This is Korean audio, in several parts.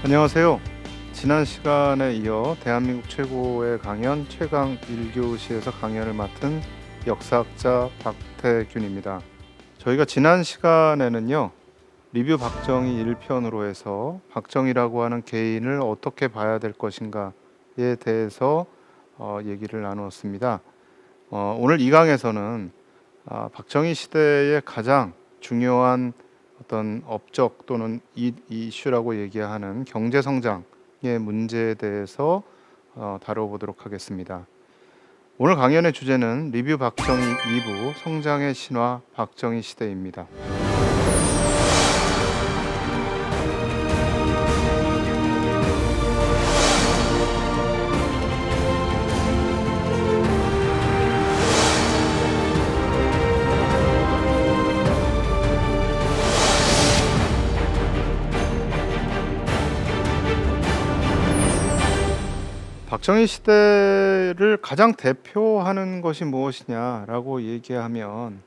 안녕하세요. 지난 시간에 이어 대한민국 최고의 강연 최강 1교시에서 강연을 맡은 역사학자 박태균입니다. 저희가 지난 시간에는요, 리뷰 박정희 1편으로 해서 박정희라고 하는 개인을 어떻게 봐야 될 것인가에 대해서 얘기를 나누었습니다. 오늘 이 강에서는 박정희 시대의 가장 중요한 어떤 업적 또는 이슈라고 얘기하는 경제 성장의 문제에 대해서 다뤄보도록 하겠습니다. 오늘 강연의 주제는 리뷰 박정희 2부 성장의 신화 박정희 시대입니다. 박정희 시대를 가장 대표하는 것이 무엇이냐라고 얘기하면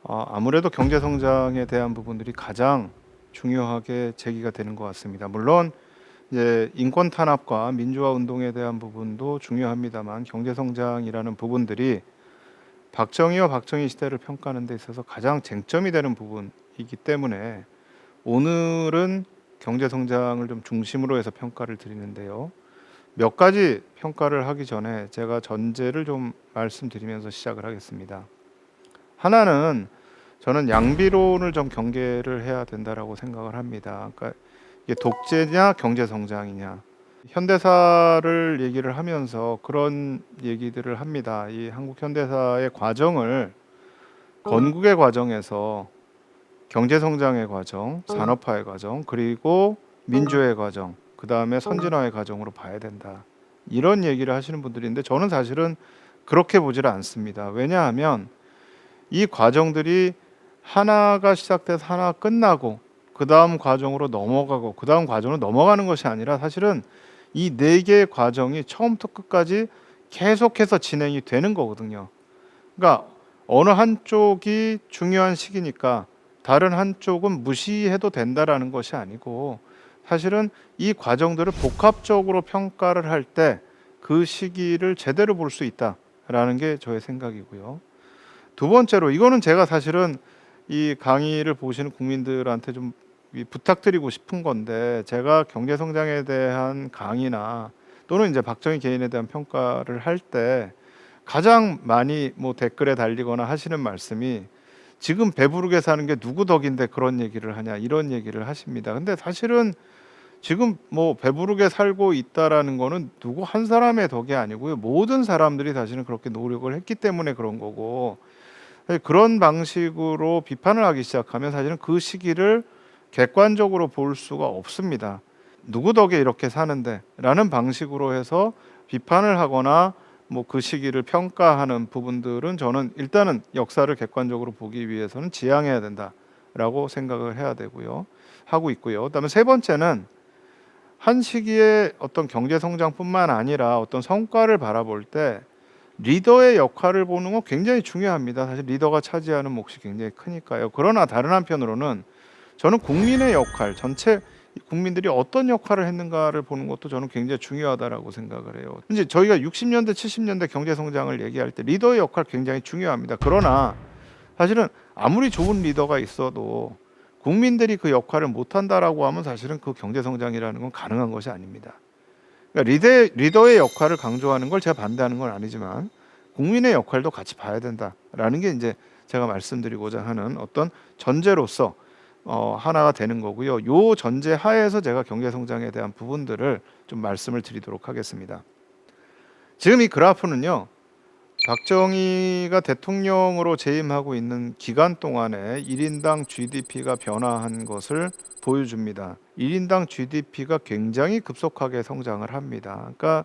아무래도 경제 성장에 대한 부분들이 가장 중요하게 제기가 되는 것 같습니다. 물론 이제 인권 탄압과 민주화 운동에 대한 부분도 중요합니다만 경제 성장이라는 부분들이 박정희와 박정희 시대를 평가하는 데 있어서 가장 쟁점이 되는 부분이기 때문에 오늘은 경제 성장을 좀 중심으로 해서 평가를 드리는데요. 몇 가지 평가를 하기 전에 제가 전제를 좀 말씀드리면서 시작을 하겠습니다. 하나는 저는 양비론을 좀 경계를 해야 된다라고 생각을 합니다. 그러니까 이게 독재냐 경제 성장이냐. 현대사를 얘기를 하면서 그런 얘기들을 합니다. 이 한국 현대사의 과정을 건국의 과정에서 경제 성장의 과정, 산업화의 과정, 그리고 민주화의 과정, 그 다음에 선진화의 과정으로 봐야 된다. 이런 얘기를 하시는 분들인데 저는 사실은 그렇게 보지를 않습니다. 왜냐하면 이 과정들이 하나가 시작돼서 하나가 끝나고 그 다음 과정으로 넘어가고 그 다음 과정으로 넘어가는 것이 아니라 사실은 이 네 개의 과정이 처음부터 끝까지 계속해서 진행이 되는 거거든요. 그러니까 어느 한쪽이 중요한 시기니까 다른 한쪽은 무시해도 된다라는 것이 아니고 사실은 이 과정들을 복합적으로 평가를 할 때 그 시기를 제대로 볼 수 있다라는 게 저의 생각이고요. 두 번째로 이거는 제가 사실은 이 강의를 보시는 국민들한테 좀 부탁드리고 싶은 건데 제가 경제 성장에 대한 강의나 또는 이제 박정희 개인에 대한 평가를 할 때 가장 많이 뭐 댓글에 달리거나 하시는 말씀이 지금 배부르게 사는 게 누구 덕인데 그런 얘기를 하냐 이런 얘기를 하십니다. 근데 사실은 지금 뭐 배부르게 살고 있다라는 거는 누구 한 사람의 덕이 아니고요. 모든 사람들이 사실은 그렇게 노력을 했기 때문에 그런 거고 그런 방식으로 비판을 하기 시작하면 사실은 그 시기를 객관적으로 볼 수가 없습니다. 누구 덕에 이렇게 사는데 라는 방식으로 해서 비판을 하거나 뭐 그 시기를 평가하는 부분들은 저는 일단은 역사를 객관적으로 보기 위해서는 지양해야 된다라고 생각을 해야 되고요. 하고 있고요. 그다음에 세 번째는 한 시기에 어떤 경제 성장뿐만 아니라 어떤 성과를 바라볼 때 리더의 역할을 보는 건 굉장히 중요합니다. 사실 리더가 차지하는 몫이 굉장히 크니까요. 그러나 다른 한편으로는 저는 국민의 역할, 전체 국민들이 어떤 역할을 했는가를 보는 것도 저는 굉장히 중요하다라고 생각을 해요. 이제 저희가 60년대, 70년대 경제 성장을 얘기할 때 리더의 역할 굉장히 중요합니다. 그러나 사실은 아무리 좋은 리더가 있어도 국민들이 그 역할을 못한다라고 하면 사실은 그 경제 성장이라는 건 가능한 것이 아닙니다. 그러니까 리더의 역할을 강조하는 걸 제가 반대하는 건 아니지만 국민의 역할도 같이 봐야 된다라는 게 이제 제가 말씀드리고자 하는 어떤 전제로서 하나가 되는 거고요. 요 전제 하에서 제가 경제 성장에 대한 부분들을 좀 말씀을 드리도록 하겠습니다. 지금 이 그래프는요. 박정희가 대통령으로 재임하고 있는 기간 동안에 1인당 GDP가 변화한 것을 보여줍니다. 1인당 GDP가 굉장히 급속하게 성장을 합니다. 그러니까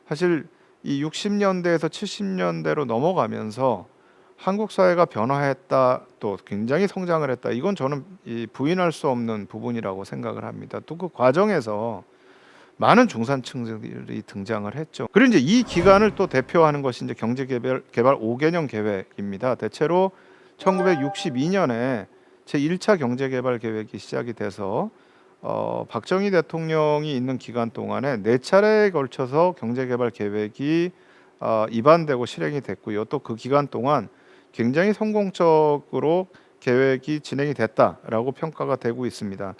사실 이 60년대에서 70년대로 넘어가면서 한국 사회가 변화했다, 또 굉장히 성장을 했다. 이건 저는 부인할 수 없는 부분이라고 생각을 합니다. 또 그 과정에서 많은 중산층들이 등장을 했죠. 그리고 이제 이 기간을 또 대표하는 것이 이제 경제개발 5개년 계획입니다. 대체로 1962년에 제1차 경제개발 계획이 시작이 돼서 박정희 대통령이 있는 기간 동안에 4차례에 걸쳐서 경제개발 계획이 입안되고 실행이 됐고요. 또 그 기간 동안 굉장히 성공적으로 계획이 진행이 됐다라고 평가가 되고 있습니다.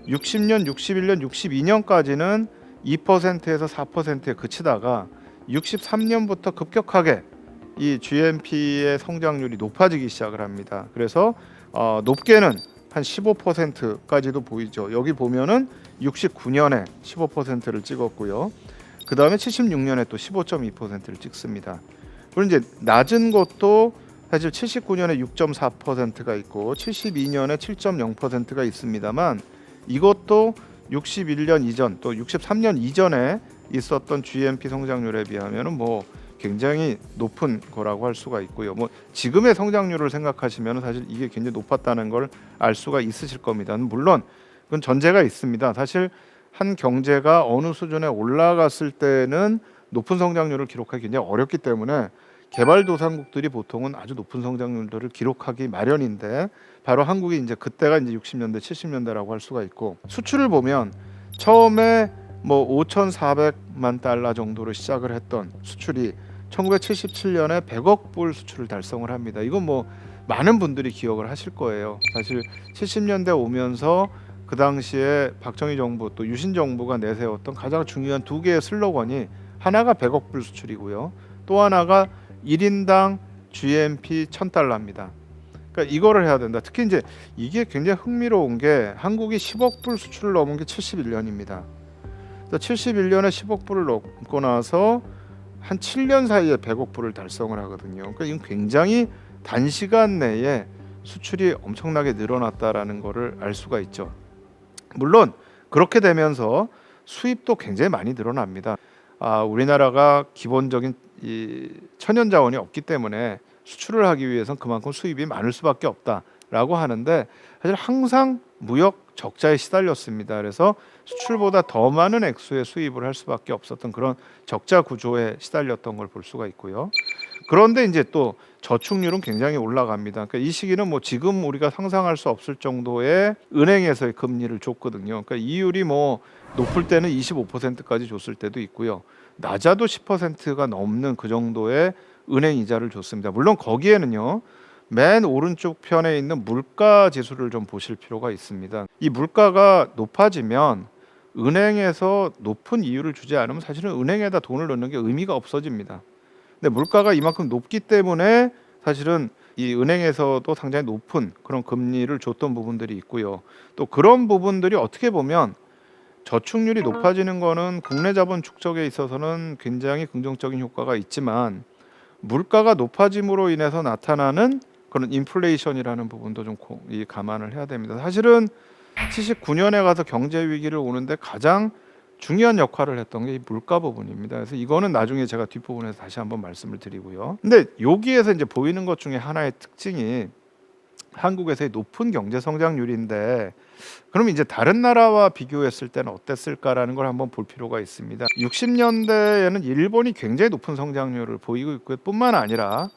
60년, 61년, 62년까지는 2%에서 4%에 그치다가 63년부터 급격하게 이 GNP의 성장률이 높아지기 시작을 합니다. 그래서 높게는 한 15%까지도 보이죠. 여기 보면은 69년에 15%를 찍었고요. 그 다음에 76년에 또 15.2%를 찍습니다. 그리고 이제 낮은 것도 사실 79년에 6.4%가 있고 72년에 7.0%가 있습니다만 이것도 61년 이전 또 63년 이전에 있었던 GNP 성장률에 비하면은 뭐 굉장히 높은 거라고 할 수가 있고요. 뭐 지금의 성장률을 생각하시면 사실 이게 굉장히 높았다는 걸 알 수가 있으실 겁니다. 물론 그건 전제가 있습니다. 사실 한 경제가 어느 수준에 올라갔을 때는 높은 성장률을 기록하기 굉장히 어렵기 때문에 개발도상국들이 보통은 아주 높은 성장률들을 기록하기 마련인데 바로 한국이 이제 그때가 이제 60년대, 70년대라고 할 수가 있고 수출을 보면 처음에 뭐 5,400만 달러 정도로 시작을 했던 수출이 1977년에 100억 불 수출을 달성을 합니다. 이건 뭐 많은 분들이 기억을 하실 거예요. 사실 70년대 오면서 그 당시에 박정희 정부 또 유신 정부가 내세웠던 가장 중요한 두 개의 슬로건이 하나가 100억 불 수출이고요. 또 하나가 1인당 GNP 1,000달러입니다. 그러니까 이거를 해야 된다. 특히 이제 이게 굉장히 흥미로운 게 한국이 10억 불 수출을 넘은 게 71년입니다. 71년에 10억 불을 넘고 나서 한 7년 사이에 100억 불을 달성을 하거든요. 그러니까 이건 굉장히 단시간 내에 수출이 엄청나게 늘어났다라는 것을 알 수가 있죠. 물론 그렇게 되면서 수입도 굉장히 많이 늘어납니다. 우리나라가 기본적인 이 천연 자원이 없기 때문에 수출을 하기 위해서는 그만큼 수입이 많을 수밖에 없다라고 하는데 사실 항상 무역 적자에 시달렸습니다. 그래서 수출보다 더 많은 액수의 수입을 할 수밖에 없었던 그런 적자 구조에 시달렸던 걸 볼 수가 있고요. 그런데 이제 또 저축률은 굉장히 올라갑니다. 그러니까 이 시기는 뭐 지금 우리가 상상할 수 없을 정도의 은행에서의 금리를 줬거든요. 그러니까 이율이 뭐 높을 때는 25%까지 줬을 때도 있고요. 낮아도 10%가 넘는 그 정도의 은행 이자를 줬습니다. 물론 거기에는요. 맨 오른쪽 편에 있는 물가 지수를 좀 보실 필요가 있습니다. 이 물가가 높아지면 은행에서 높은 이율을 주지 않으면 사실은 은행에다 돈을 넣는 게 의미가 없어집니다. 근데 물가가 이만큼 높기 때문에 사실은 이 은행에서도 상당히 높은 그런 금리를 줬던 부분들이 있고요. 또 그런 부분들이 어떻게 보면 저축률이 높아지는 거는 국내 자본 축적에 있어서는 굉장히 긍정적인 효과가 있지만 물가가 높아짐으로 인해서 나타나는 그런 인플레이션이라는 부분도 좀 감안을 해야 됩니다. 사실은 79년에 가서 경제 위기를 오는데 가장 중요한 역할을 했던 게 이 물가 부분입니다. 그래서 이거는 나중에 제가 뒷부분에서 다시 한번 말씀을 드리고요. 근데 여기에서 이제 보이는 것 중에 하나의 특징이 한국에서의 높은 경제 성장률인데 그럼 이제 다른 나라와 비교했을 때는 어땠을까라는 걸 한번 볼 필요가 있습니다. 60년대에는 일본이 굉장히 높은 성장률을 보이고 있고 뿐만 아니라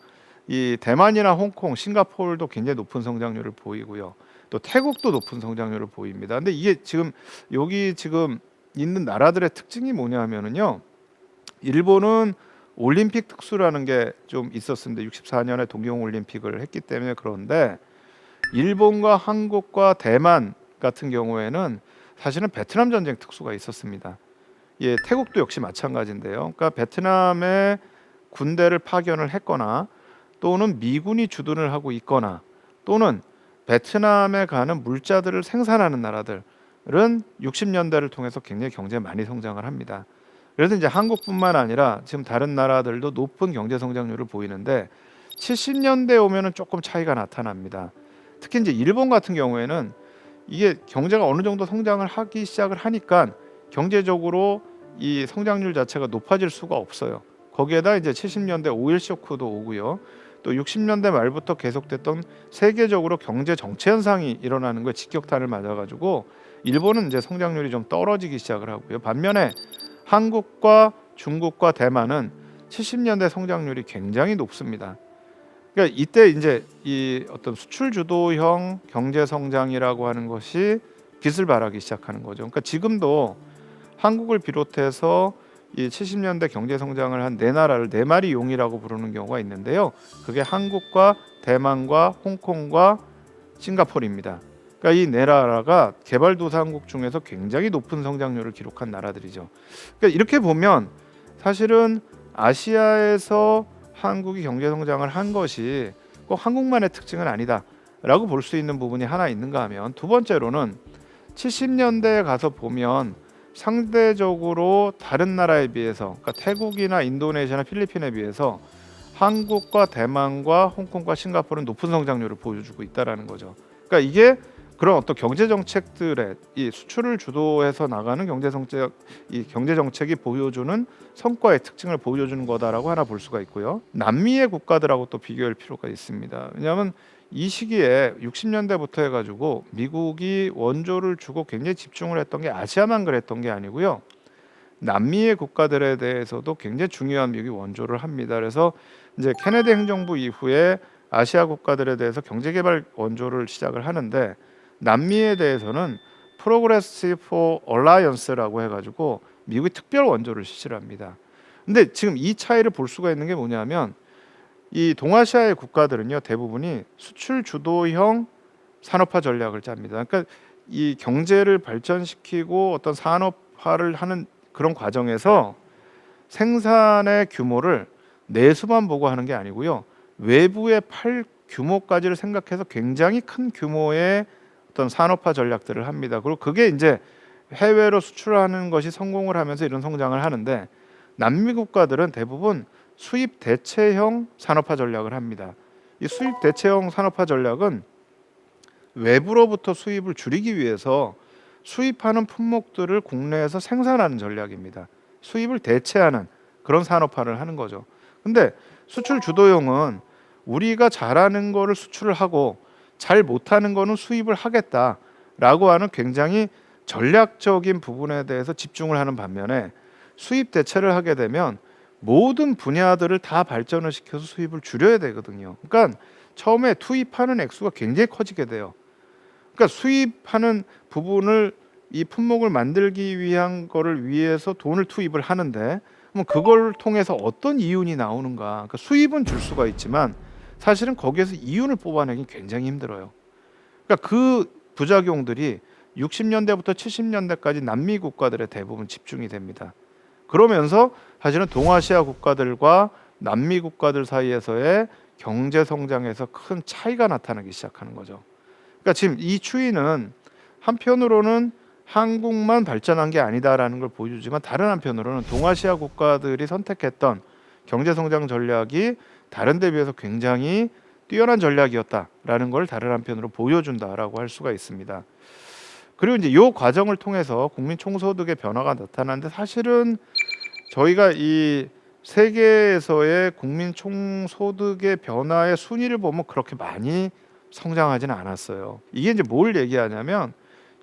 이 대만이나 홍콩, 싱가포르도 굉장히 높은 성장률을 보이고요. 또 태국도 높은 성장률을 보입니다. 근데 이게 지금 여기 지금 있는 나라들의 특징이 뭐냐면은요. 일본은 올림픽 특수라는 게 좀 있었습니다. 64년에 동경 올림픽을 했기 때문에 그런데 일본과 한국과 대만 같은 경우에는 사실은 베트남 전쟁 특수가 있었습니다. 예, 태국도 역시 마찬가지인데요. 그러니까 베트남에 군대를 파견을 했거나 또는 미군이 주둔을 하고 있거나 또는 베트남에 가는 물자들을 생산하는 나라들은 60년대를 통해서 굉장히 경제 많이 성장을 합니다. 그래서 이제 한국뿐만 아니라 지금 다른 나라들도 높은 경제 성장률을 보이는데 70년대 오면은 조금 차이가 나타납니다. 특히 이제 일본 같은 경우에는 이게 경제가 어느 정도 성장을 하기 시작을 하니까 경제적으로 이 성장률 자체가 높아질 수가 없어요. 거기에다 이제 70년대 오일 쇼크도 오고요. 또 60년대 말부터 계속됐던 세계적으로 경제 정체 현상이 일어나는 거에 직격탄을 맞아가지고 일본은 이제 성장률이 좀 떨어지기 시작을 하고요. 반면에 한국과 중국과 대만은 70년대 성장률이 굉장히 높습니다. 그러니까 이때 이제 이 어떤 수출 주도형 경제 성장이라고 하는 것이 빚을 발하기 시작하는 거죠. 그러니까 지금도 한국을 비롯해서 이 70년대 경제 성장을 한 네 나라를 네 마리 용이라고 부르는 경우가 있는데요. 그게 한국과 대만과 홍콩과 싱가포르입니다. 그러니까 이 네 나라가 개발도상국 중에서 굉장히 높은 성장률을 기록한 나라들이죠. 그러니까 이렇게 보면 사실은 아시아에서 한국이 경제 성장을 한 것이 꼭 한국만의 특징은 아니다라고 볼 수 있는 부분이 하나 있는가 하면, 두 번째로는 70년대에 가서 보면 상대적으로 다른 나라에 비해서, 그러니까 태국이나 인도네시아나 필리핀에 비해서 한국과 대만과 홍콩과 싱가포르는 높은 성장률을 보여주고 있다라는 거죠. 그러니까 이게 그런 어떤 경제 정책들의 이 수출을 주도해서 나가는 경제 정책이 보여주는 성과의 특징을 보여주는 거다라고 하나 볼 수가 있고요. 남미의 국가들하고 또 비교할 필요가 있습니다. 왜냐하면 이 시기에 60년대부터 해가지고 미국이 원조를 주고 굉장히 집중을 했던 게 아시아만 그랬던 게 아니고요. 남미의 국가들에 대해서도 굉장히 중요한 미국이 원조를 합니다. 그래서 이제 케네디 행정부 이후에 아시아 국가들에 대해서 경제개발 원조를 시작을 하는데, 남미에 대해서는 프로그레시브 얼라이언스라고 해가지고 미국이 특별 원조를 실시를 합니다. 근데 지금 이 차이를 볼 수가 있는 게 뭐냐면, 이 동아시아의 국가들은요 대부분이 수출 주도형 산업화 전략을 짭니다. 그러니까 이 경제를 발전시키고 어떤 산업화를 하는 그런 과정에서 생산의 규모를 내수만 보고 하는 게 아니고요, 외부의 팔 규모까지를 생각해서 굉장히 큰 규모의 어떤 산업화 전략들을 합니다. 그리고 그게 이제 해외로 수출하는 것이 성공을 하면서 이런 성장을 하는데, 남미 국가들은 대부분 수입 대체형 산업화 전략을 합니다. 이 수입 대체형 산업화 전략은 외부로부터 수입을 줄이기 위해서 수입하는 품목들을 국내에서 생산하는 전략입니다. 수입을 대체하는 그런 산업화를 하는 거죠. 근데 수출 주도형은 우리가 잘하는 거를 수출을 하고 잘 못하는 거는 수입을 하겠다라고 하는 굉장히 전략적인 부분에 대해서 집중을 하는 반면에, 수입 대체를 하게 되면 모든 분야들을 다 발전을 시켜서 수입을 줄여야 되거든요. 그러니까 처음에 투입하는 액수가 굉장히 커지게 돼요. 그러니까 수입하는 부분을 이 품목을 만들기 위한 거를 위해서 돈을 투입을 하는데, 그럼 그걸 통해서 어떤 이윤이 나오는가? 그러니까 수입은 줄 수가 있지만 사실은 거기에서 이윤을 뽑아내기 굉장히 힘들어요. 그러니까 그 부작용들이 60년대부터 70년대까지 남미 국가들의 대부분 집중이 됩니다. 그러면서 사실은 동아시아 국가들과 남미 국가들 사이에서의 경제 성장에서 큰 차이가 나타나기 시작하는 거죠. 그러니까 지금 이 추이는 한편으로는 한국만 발전한 게 아니다라는 걸 보여주지만, 다른 한편으로는 동아시아 국가들이 선택했던 경제 성장 전략이 다른 데 비해서 굉장히 뛰어난 전략이었다라는 걸 다른 한편으로 보여준다라고 할 수가 있습니다. 그리고 이제 이 과정을 통해서 국민 총소득의 변화가 나타나는데, 사실은 저희가 이 세계에서의 국민 총소득의 변화의 순위를 보면 그렇게 많이 성장하지는 않았어요. 이게 이제 뭘 얘기하냐면,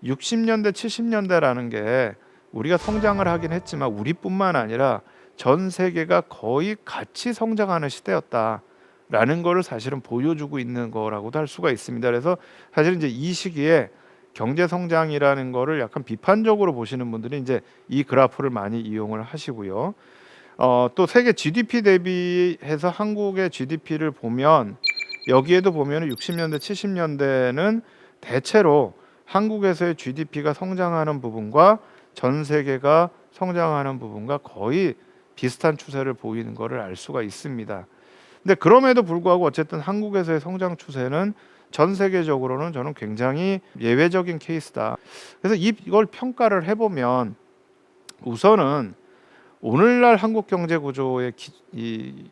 60년대 70년대라는 게 우리가 성장을 하긴 했지만 우리뿐만 아니라 전 세계가 거의 같이 성장하는 시대였다라는 거를 사실은 보여주고 있는 거라고도 할 수가 있습니다. 그래서 사실 이제 이 시기에 경제 성장이라는 거를 약간 비판적으로 보시는 분들이 이제 이 그래프를 많이 이용을 하시고요. 또 세계 GDP 대비해서 한국의 GDP를 보면, 여기에도 보면 60년대 70년대는 대체로 한국에서의 GDP가 성장하는 부분과 전 세계가 성장하는 부분과 거의 비슷한 추세를 보이는 것을 알 수가 있습니다. 근데 그럼에도 불구하고 어쨌든 한국에서의 성장 추세는 전 세계적으로는 저는 굉장히 예외적인 케이스다. 그래서 이걸 평가를 해보면 우선은 오늘날 한국 경제 구조의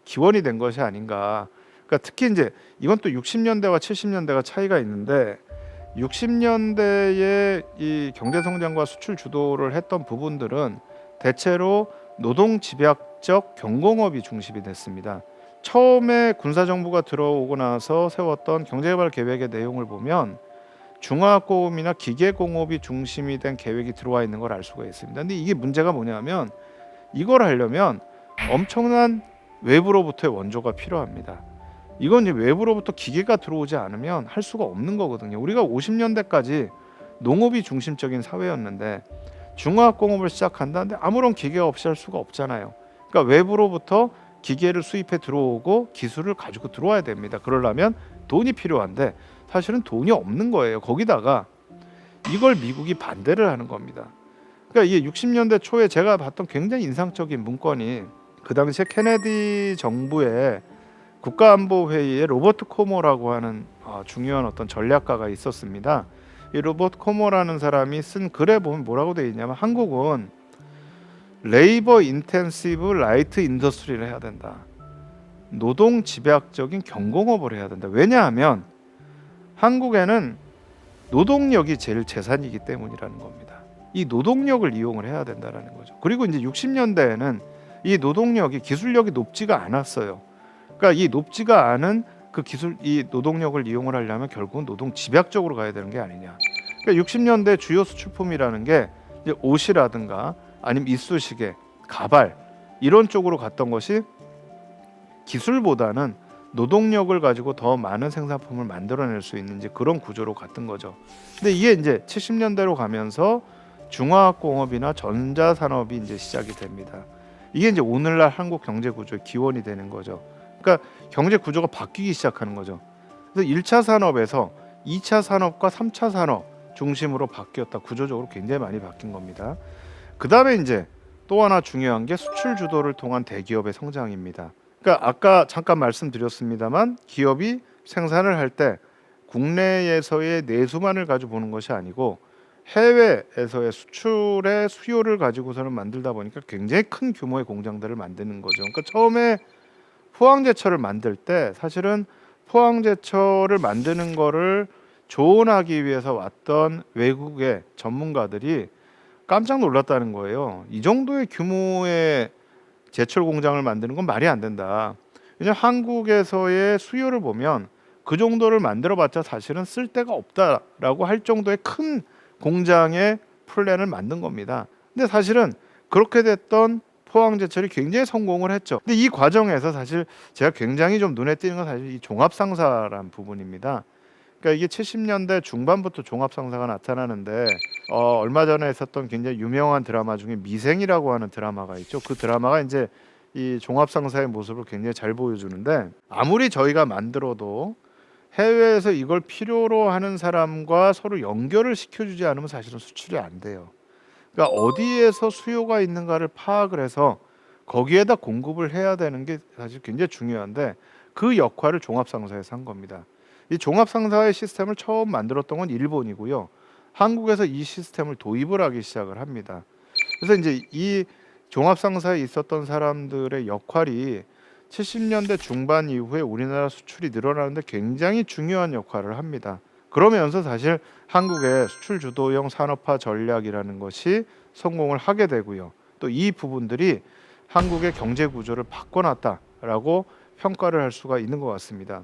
기원이 된 것이 아닌가. 그러니까 특히 이제 이건 또 60년대와 70년대가 차이가 있는데, 60년대에 이 경제 성장과 수출 주도를 했던 부분들은 대체로 노동 집약적 경공업이 중심이 됐습니다. 처음에 군사정부가 들어오고 나서 세웠던 경제개발 계획의 내용을 보면 중화학공업이나 기계공업이 중심이 된 계획이 들어와 있는 걸 알 수가 있습니다. 근데 이게 문제가 뭐냐면, 이걸 하려면 엄청난 외부로부터의 원조가 필요합니다. 이건 이제 외부로부터 기계가 들어오지 않으면 할 수가 없는 거거든요. 우리가 50년대까지 농업이 중심적인 사회였는데 중화학공업을 시작한다는데 아무런 기계가 없이 할 수가 없잖아요. 그러니까 외부로부터 기계를 수입해 들어오고 기술을 가지고 들어와야 됩니다. 그러려면 돈이 필요한데 사실은 돈이 없는 거예요. 거기다가 이걸 미국이 반대를 하는 겁니다. 그러니까 이게 60년대 초에 제가 봤던 굉장히 인상적인 문건이 그 당시에 케네디 정부의 국가안보회의에 로버트 코모라고 하는 중요한 어떤 전략가가 있었습니다. 이 로버트 코모라는 사람이 쓴 글에 보면 뭐라고 되어 있냐면 한국은 레이버 인텐시브 라이트 인더스트리를 해야 된다. 노동 집약적인 경공업을 해야 된다. 왜냐하면 한국에는 노동력이 제일 재산이기 때문이라는 겁니다. 이 노동력을 이용을 해야 된다는 거죠. 그리고 이제 60년대에는 이 노동력이 기술력이 높지가 않았어요. 그러니까 이 높지가 않은 그 기술, 이 노동력을 이용을 하려면 결국은 노동 집약적으로 가야 되는 게 아니냐. 그러니까 60년대 주요 수출품이라는 게 이제 옷이라든가 아니면 이쑤시개, 가발 이런 쪽으로 갔던 것이 기술보다는 노동력을 가지고 더 많은 생산품을 만들어낼 수 있는 이제 그런 구조로 갔던 거죠. 근데 이게 이제 70년대로 가면서 중화학공업이나 전자산업이 이제 시작이 됩니다. 이게 이제 오늘날 한국 경제 구조의 기원이 되는 거죠. 그러니까 경제 구조가 바뀌기 시작하는 거죠. 그래서 1차 산업에서 2차 산업과 3차 산업 중심으로 바뀌었다. 구조적으로 굉장히 많이 바뀐 겁니다. 그 다음에 이제 또 하나 중요한 게 수출 주도를 통한 대기업의 성장입니다. 그러니까 아까 잠깐 말씀드렸습니다만 기업이 생산을 할 때 국내에서의 내수만을 가지고 보는 것이 아니고 해외에서의 수출의 수요를 가지고서는 만들다 보니까 굉장히 큰 규모의 공장들을 만드는 거죠. 그러니까 처음에 포항제철을 만들 때 사실은 포항제철을 만드는 거를 조언하기 위해서 왔던 외국의 전문가들이 깜짝 놀랐다는 거예요. 이 정도의 규모의 제철 공장을 만드는 건 말이 안 된다. 왜냐하면 한국에서의 수요를 보면 그 정도를 만들어봤자 사실은 쓸 데가 없다라고 할 정도의 큰 공장의 플랜을 만든 겁니다. 근데 사실은 그렇게 됐던 포항제철이 굉장히 성공을 했죠. 근데 이 과정에서 사실 제가 굉장히 좀 눈에 띄는 건 사실 이 종합상사란 부분입니다. 그러니까 이게 70년대 중반부터 종합상사가 나타나는데 얼마 전에 있었던 굉장히 유명한 드라마 중에 미생이라고 하는 드라마가 있죠. 그 드라마가 이제 이 종합상사의 모습을 굉장히 잘 보여주는데 아무리 저희가 만들어도 해외에서 이걸 필요로 하는 사람과 서로 연결을 시켜주지 않으면 사실은 수출이 안 돼요. 그러니까 어디에서 수요가 있는가를 파악을 해서 거기에다 공급을 해야 되는 게 사실 굉장히 중요한데 그 역할을 종합상사에서 한 겁니다. 이 종합상사의 시스템을 처음 만들었던 건 일본이고요. 한국에서 이 시스템을 도입을 하기 시작을 합니다. 그래서 이제 이 종합상사에 있었던 사람들의 역할이 70년대 중반 이후에 우리나라 수출이 늘어나는데 굉장히 중요한 역할을 합니다. 그러면서 사실 한국의 수출 주도형 산업화 전략이라는 것이 성공을 하게 되고요. 또 이 부분들이 한국의 경제 구조를 바꿔놨다라고 평가를 할 수가 있는 것 같습니다.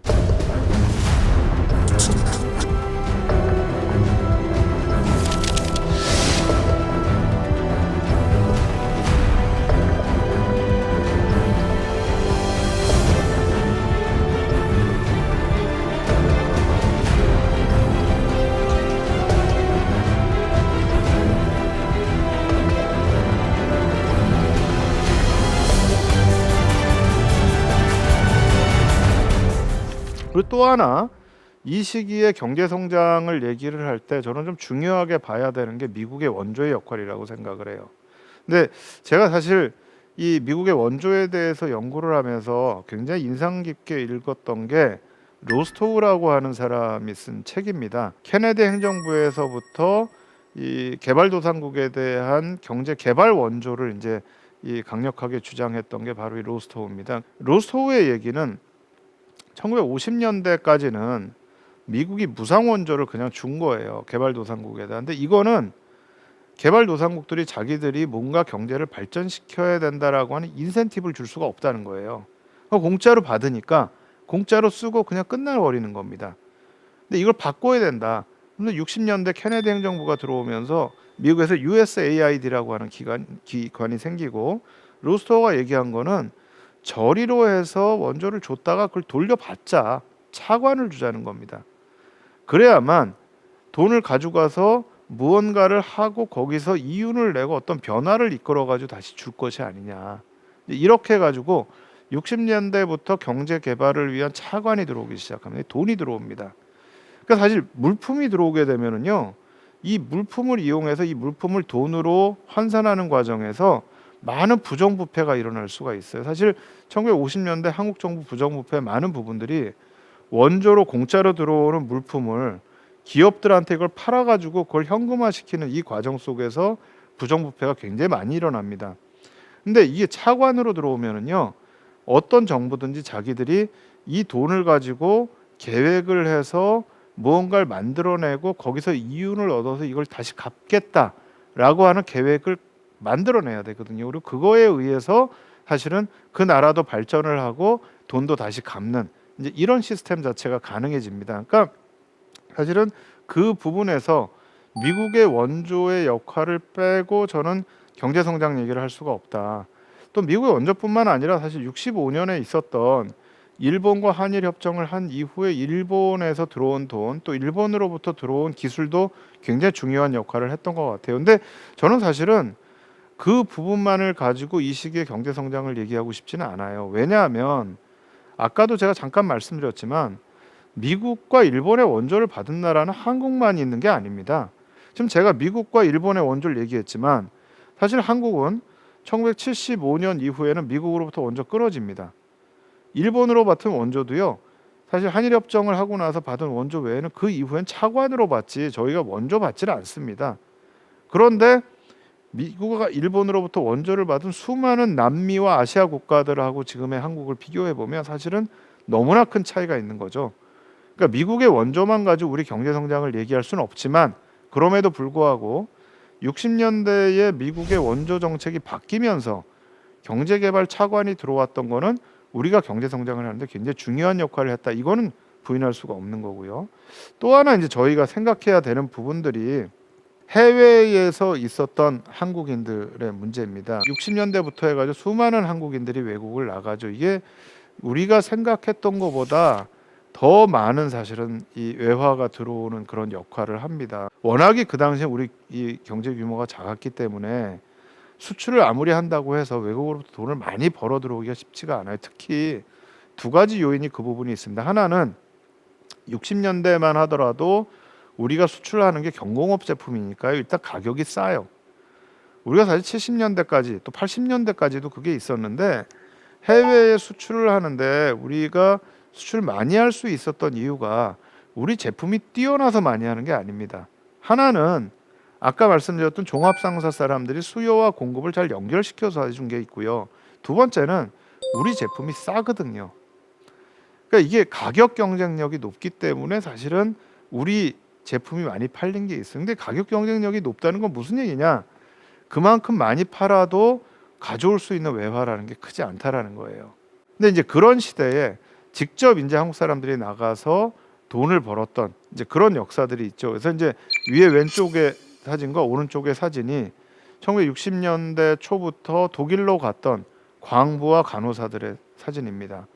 그리고 또 하나 이 시기에 경제 성장을 얘기를 할 때 저는 좀 중요하게 봐야 되는 게 미국의 원조의 역할이라고 생각을 해요. 근데 제가 사실 이 미국의 원조에 대해서 연구를 하면서 굉장히 인상 깊게 읽었던 게 로스토우라고 하는 사람이 쓴 책입니다. 케네디 행정부에서부터 이 개발도상국에 대한 경제 개발 원조를 이제 이 강력하게 주장했던 게 바로 이 로스토우입니다. 로스토우의 얘기는 1950년대까지는 미국이 무상 원조를 그냥 준 거예요. 개발도상국에다. 근데 이거는 개발도상국들이 자기들이 뭔가 경제를 발전시켜야 된다라고 하는 인센티브를 줄 수가 없다는 거예요. 공짜로 받으니까 공짜로 쓰고 그냥 끝나버리는 겁니다. 근데 이걸 바꿔야 된다. 근데 60년대 케네디 행정부가 들어오면서 미국에서 USAID라고 하는 기관이 생기고 로스토어가 얘기한 거는 저리로 해서 원조를 줬다가 그걸 돌려받자 차관을 주자는 겁니다. 그래야만 돈을 가져가서 무언가를 하고 거기서 이윤을 내고 어떤 변화를 이끌어 가지고 다시 줄 것이 아니냐. 이렇게 해 가지고 60년대부터 경제 개발을 위한 차관이 들어오기 시작합니다. 돈이 들어옵니다. 그러니까 사실 물품이 들어오게 되면은요. 이 물품을 이용해서 이 물품을 돈으로 환산하는 과정에서 많은 부정부패가 일어날 수가 있어요. 사실 1950년대 한국 정부 부정부패의 많은 부분들이 원조로 공짜로 들어오는 물품을 기업들한테 이걸 팔아가지고 그걸 현금화시키는 이 과정 속에서 부정부패가 굉장히 많이 일어납니다. 근데 이게 차관으로 들어오면은요, 어떤 정부든지 자기들이 이 돈을 가지고 계획을 해서 무언가를 만들어내고 거기서 이윤을 얻어서 이걸 다시 갚겠다라고 하는 계획을 만들어내야 되거든요. 그리고 그거에 의해서 사실은 그 나라도 발전을 하고 돈도 다시 갚는 이제 이런 시스템 자체가 가능해집니다. 그러니까 사실은 그 부분에서 미국의 원조의 역할을 빼고 저는 경제 성장 얘기를 할 수가 없다. 또 미국의 원조뿐만 아니라 사실 65년에 있었던 일본과 한일 협정을 한 이후에 일본에서 들어온 돈, 또 일본으로부터 들어온 기술도 굉장히 중요한 역할을 했던 것 같아요. 근데 저는 사실은 그 부분만을 가지고 이 시기의 경제 성장을 얘기하고 싶지는 않아요. 왜냐하면 아까도 제가 잠깐 말씀드렸지만 미국과 일본의 원조를 받은 나라는 한국만 있는 게 아닙니다. 지금 제가 미국과 일본의 원조를 얘기했지만 사실 한국은 1975년 이후에는 미국으로부터 원조 끊어집니다. 일본으로 받은 원조도요. 사실 한일협정을 하고 나서 받은 원조 외에는 그 이후엔 차관으로 받지 저희가 원조 받지는 않습니다. 그런데 미국과 일본으로부터 원조를 받은 수많은 남미와 아시아 국가들하고 지금의 한국을 비교해 보면 사실은 너무나 큰 차이가 있는 거죠. 그러니까 미국의 원조만 가지고 우리 경제 성장을 얘기할 수는 없지만 그럼에도 불구하고 60년대에 미국의 원조 정책이 바뀌면서 경제 개발 차관이 들어왔던 거는 우리가 경제 성장을 하는데 굉장히 중요한 역할을 했다. 이거는 부인할 수가 없는 거고요. 또 하나 이제 저희가 생각해야 되는 부분들이 해외에서 있었던 한국인들의 문제입니다. 60년대부터 해가지고 수많은 한국인들이 외국을 나가죠. 이게 우리가 생각했던 것보다 더 많은 사실은 이 외화가 들어오는 그런 역할을 합니다. 워낙에 그 당시에 우리 이 경제 규모가 작았기 때문에 수출을 아무리 한다고 해서 외국으로부터 돈을 많이 벌어 들어오기가 쉽지가 않아요. 특히 두 가지 요인이 그 부분이 있습니다. 하나는 60년대만 하더라도 우리가 수출하는 게 경공업 제품이니까요. 일단 가격이 싸요. 우리가 사실 70년대까지 또 80년대까지도 그게 있었는데 해외에 수출을 하는데 우리가 수출 많이 할 수 있었던 이유가 우리 제품이 뛰어나서 많이 하는 게 아닙니다. 하나는 아까 말씀드렸던 종합상사 사람들이 수요와 공급을 잘 연결시켜서 해준 게 있고요. 두 번째는 우리 제품이 싸거든요. 그러니까 이게 가격 경쟁력이 높기 때문에 사실은 우리 제품이 많이 팔린 게 있어요. 근데 가격 경쟁력이 높다는 건 무슨 얘기냐? 그만큼 많이 팔아도 가져올 수 있는 외화라는 게 크지 않다라는 거예요. 근데 이제 그런 시대에 직접 이제 한국 사람들이 나가서 돈을 벌었던 이제 그런 역사들이 있죠. 그래서 이제 위에 왼쪽에 사진과 오른쪽의 사진이 1960년대 초부터 독일로 갔던 광부와 간호사들의 사진입니다.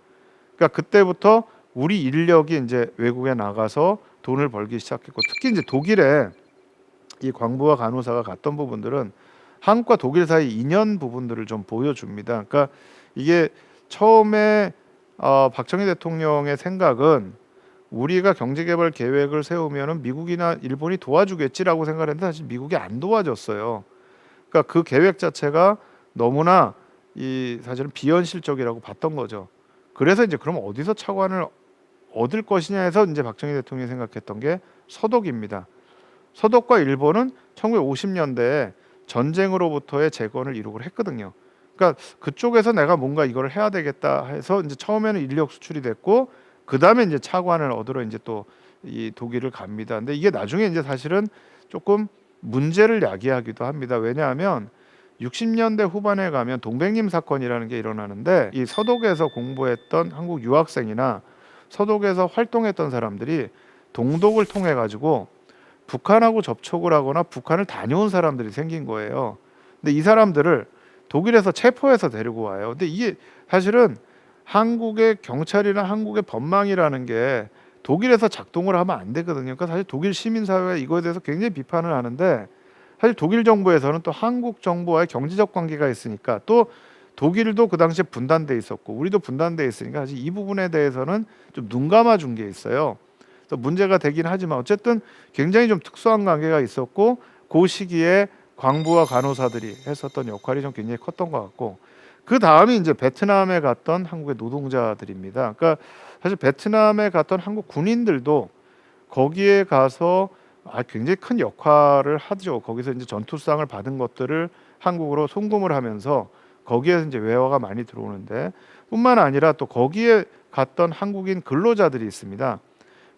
그러니까 그때부터 우리 인력이 이제 외국에 나가서 돈을 벌기 시작했고 특히 이제 독일에 이 광부와 간호사가 갔던 부분들은 한국과 독일 사이 인연 부분들을 좀 보여줍니다. 그러니까 이게 처음에 박정희 대통령의 생각은 우리가 경제개발 계획을 세우면은 미국이나 일본이 도와주겠지라고 생각했는데 사실 미국이 안 도와줬어요. 그러니까 그 계획 자체가 너무나 이 사실은 비현실적이라고 봤던 거죠. 그래서 이제 그럼 어디서 차관을 얻을 것이냐 해서 이제 박정희 대통령이 생각했던 게 서독입니다. 서독과 일본은 1950년대에 전쟁으로부터의 재건을 이루고 했거든요. 그러니까 그쪽에서 내가 뭔가 이걸 해야 되겠다 해서 이제 처음에는 인력 수출이 됐고 그 다음에 이제 차관을 얻으러 이제 또 이 독일을 갑니다. 근데 이게 나중에 이제 사실은 조금 문제를 야기하기도 합니다. 왜냐하면 60년대 후반에 가면 동백림 사건이라는 게 일어나는데 이 서독에서 공부했던 한국 유학생이나 서독에서 활동했던 사람들이 동독을 통해 가지고 북한하고 접촉을 하거나 북한을 다녀온 사람들이 생긴 거예요. 근데 이 사람들을 독일에서 체포해서 데리고 와요. 근데 이게 사실은 한국의 경찰이나 한국의 법망이라는 게 독일에서 작동을 하면 안 되거든요. 그러니까 사실 독일 시민사회가 이거에 대해서 굉장히 비판을 하는데, 사실 독일 정부에서는 또 한국 정부와의 경제적 관계가 있으니까, 또 독일도 그 당시에 분단돼 있었고 우리도 분단돼 있으니까 사실 이 부분에 대해서는 좀 눈 감아 준 게 있어요. 그래서 문제가 되긴 하지만 어쨌든 굉장히 좀 특수한 관계가 있었고, 그 시기에 광부와 간호사들이 했었던 역할이 좀 굉장히 컸던 것 같고, 그 다음이 이제 베트남에 갔던 한국의 노동자들입니다. 그러니까 사실 베트남에 갔던 한국 군인들도 거기에 가서 굉장히 큰 역할을 하죠. 거기서 이제 전투상을 받은 것들을 한국으로 송금을 하면서 거기에서 이제 외화가 많이 들어오는데, 뿐만 아니라 또 거기에 갔던 한국인 근로자들이 있습니다.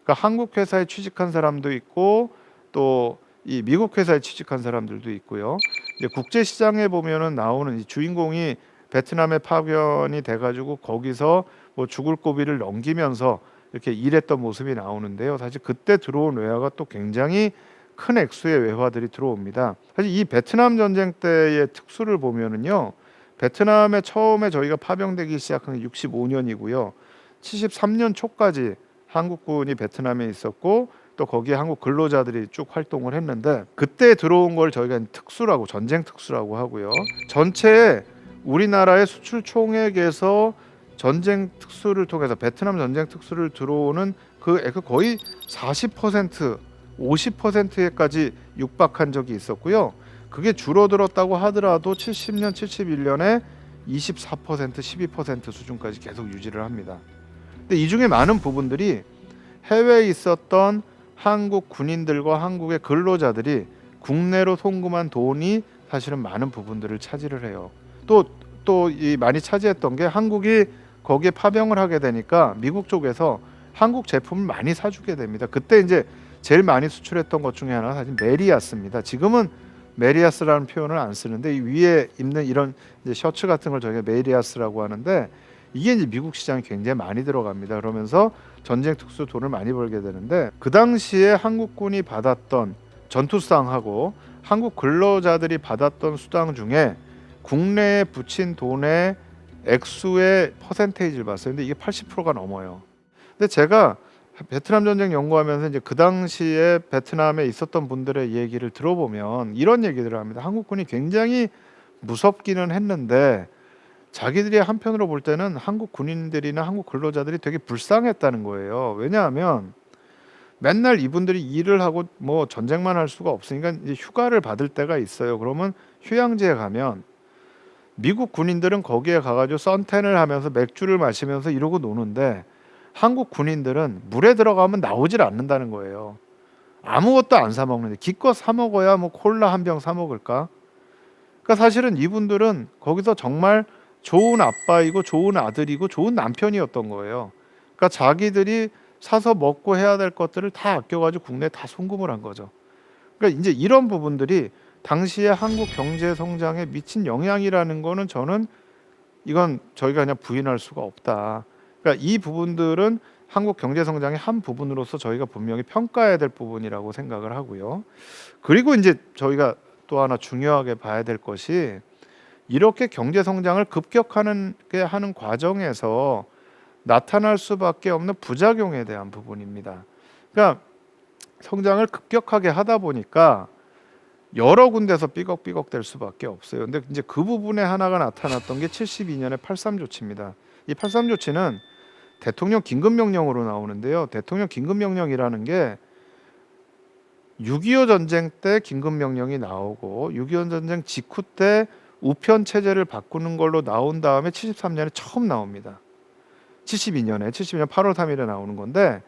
그러니까 한국 회사에 취직한 사람도 있고 또 이 미국 회사에 취직한 사람들도 있고요. 이제 국제 시장에 보면은 나오는 이 주인공이 베트남에 파견이 돼가지고 거기서 뭐 죽을 고비를 넘기면서 이렇게 일했던 모습이 나오는데요. 사실 그때 들어온 외화가 또 굉장히 큰 액수의 외화들이 들어옵니다. 사실 이 베트남 전쟁 때의 특수를 보면은요, 베트남에 처음에 저희가 파병되기 시작한 게 65년이고요. 73년 초까지 한국군이 베트남에 있었고 또 거기에 한국 근로자들이 쭉 활동을 했는데, 그때 들어온 걸 저희가 특수라고, 전쟁 특수라고 하고요. 전체 우리나라의 수출 총액에서 전쟁 특수를 통해서 베트남 전쟁 특수를 들어오는 그 거의 40%, 50%에까지 육박한 적이 있었고요. 그게 줄어들었다고 하더라도 70년, 71년에 24%, 12% 수준까지 계속 유지를 합니다. 근데 이 중에 많은 부분들이 해외에 있었던 한국 군인들과 한국의 근로자들이 국내로 송금한 돈이 사실은 많은 부분들을 차지를 해요. 또 이 많이 차지했던 게, 한국이 거기에 파병을 하게 되니까 미국 쪽에서 한국 제품을 많이 사주게 됩니다. 그때 이제 제일 많이 수출했던 것 중에 하나가 사실 메리아스입니다. 지금은 메리아스라는 표현을 안 쓰는데, 이 위에 입는 이런 이제 셔츠 같은 걸 저희가 메리아스라고 하는데, 이게 이제 미국 시장에 굉장히 많이 들어갑니다. 그러면서 전쟁 특수 돈을 많이 벌게 되는데, 그 당시에 한국군이 받았던 전투상하고 한국 근로자들이 받았던 수당 중에 국내에 붙인 돈의 액수의 퍼센테이지를 봤어요. 근데 이게 80%가 넘어요. 근데 제가 베트남 전쟁 연구하면서 이제 그 당시에 베트남에 있었던 분들의 얘기를 들어보면 이런 얘기들을 합니다. 한국군이 굉장히 무섭기는 했는데 자기들이 한편으로 볼 때는 한국 군인들이나 한국 근로자들이 되게 불쌍했다는 거예요. 왜냐하면 맨날 이분들이 일을 하고 뭐 전쟁만 할 수가 없으니까 이제 휴가를 받을 때가 있어요. 그러면 휴양지에 가면 미국 군인들은 거기에 가가지고 선탠을 하면서 맥주를 마시면서 이러고 노는데, 한국 군인들은 물에 들어가면 나오질 않는다는 거예요. 아무것도 안 사 먹는데, 기껏 사 먹어야 뭐 콜라 한 병 사 먹을까? 그러니까 사실은 이분들은 거기서 정말 좋은 아빠이고 좋은 아들이고 좋은 남편이었던 거예요. 그러니까 자기들이 사서 먹고 해야 될 것들을 다 아껴가지고 국내에 다 송금을 한 거죠. 그러니까 이제 이런 부분들이 당시에 한국 경제 성장에 미친 영향이라는 거는, 저는 이건 저희가 그냥 부인할 수가 없다. 그러니까 이 부분들은 한국 경제 성장의 한 부분으로서 저희가 분명히 평가해야 될 부분이라고 생각을 하고요. 그리고 이제 저희가 또 하나 중요하게 봐야 될 것이, 이렇게 경제 성장을 급격하게 하는 과정에서 나타날 수밖에 없는 부작용에 대한 부분입니다. 그러니까 성장을 급격하게 하다 보니까 여러 군데서 삐걱삐걱 될 수밖에 없어요. 근데 이제 그 부분에 하나가 나타났던 게 72년의 83 조치입니다. 이 83 조치는 대통령 긴급 명령으로 나오는데요. 대통령 긴급 명령이라는 게 6.25 전쟁 때 긴급 명령이 나오고 6.25 전쟁 직후 때 우편 체제를 바꾸는 걸로 나온 다음에 73년에 처음 나옵니다. 72년 8월 3일에 나오는 건데,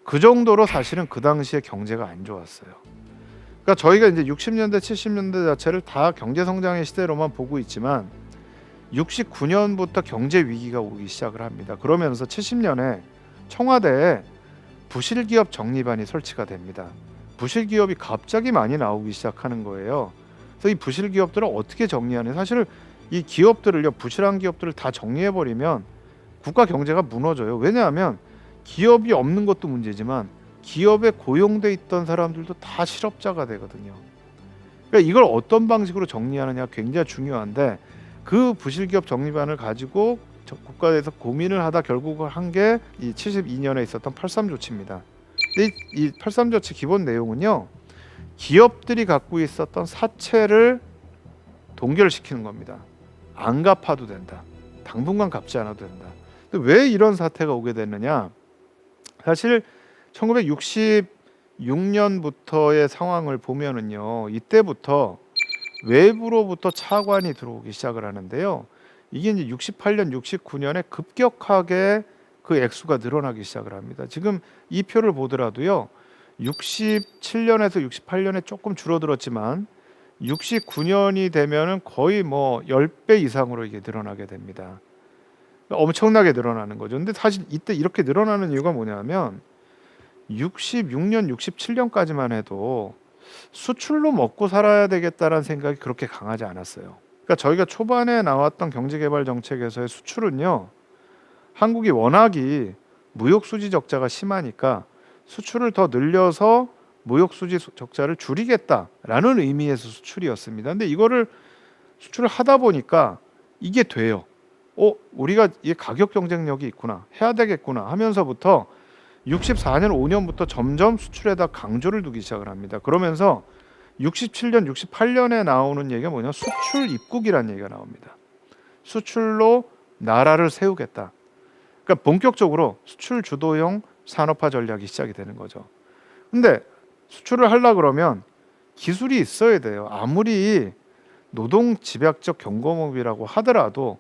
그 정도로 사실은 그 당시에 경제가 안 좋았어요. 그러니까 저희가 이제 60년대 70년대 자체를 다 경제 성장의 시대로만 보고 있지만 69년부터 경제 위기가 오기 시작을 합니다. 그러면서 70년에 청와대에 부실기업 정리반이 설치가 됩니다. 부실기업이 갑자기 많이 나오기 시작하는 거예요. 그래서 이 부실기업들을 어떻게 정리하냐, 사실 이 기업들을요, 부실한 기업들을 다 정리해버리면 국가 경제가 무너져요. 왜냐하면 기업이 없는 것도 문제지만 기업에 고용돼 있던 사람들도 다 실업자가 되거든요. 그러니까 이걸 어떤 방식으로 정리하느냐 굉장히 중요한데, 그 부실기업 정리반을 가지고 국가에서 고민을 하다 결국 한 게 이 72년에 있었던 83 조치입니다. 근데 이 83 조치 기본 내용은요. 기업들이 갖고 있었던 사채를 동결시키는 겁니다. 안 갚아도 된다. 당분간 갚지 않아도 된다. 근데 왜 이런 사태가 오게 됐느냐? 사실 1966년부터의 상황을 보면은요. 이때부터 외부로부터 차관이 들어오기 시작을 하는데요. 이게 이제 68년, 69년에 급격하게 그 액수가 늘어나기 시작을 합니다. 지금 이 표를 보더라도요. 67년에서 68년에 조금 줄어들었지만 69년이 되면은 거의 뭐 10배 이상으로 이게 늘어나게 됩니다. 엄청나게 늘어나는 거죠. 근데 사실 이때 이렇게 늘어나는 이유가 뭐냐면 66년, 67년까지만 해도 수출로 먹고 살아야 되겠다라는 생각이 그렇게 강하지 않았어요. 그러니까 저희가 초반에 나왔던 경제개발 정책에서의 수출은요. 한국이 워낙이 무역수지 적자가 심하니까 수출을 더 늘려서 무역수지 적자를 줄이겠다라는 의미에서 수출이었습니다. 근데 이거를 수출을 하다 보니까 이게 돼요. 우리가 이 가격 경쟁력이 있구나, 해야 되겠구나 하면서부터 64년 5년부터 점점 수출에다 강조를 두기 시작을 합니다. 그러면서 67년, 68년에 나오는 얘기가 뭐냐? 수출 입국이라는 얘기가 나옵니다. 수출로 나라를 세우겠다. 그러니까 본격적으로 수출 주도형 산업화 전략이 시작이 되는 거죠. 근데 수출을 하려 그러면 기술이 있어야 돼요. 아무리 노동 집약적 경공업이라고 하더라도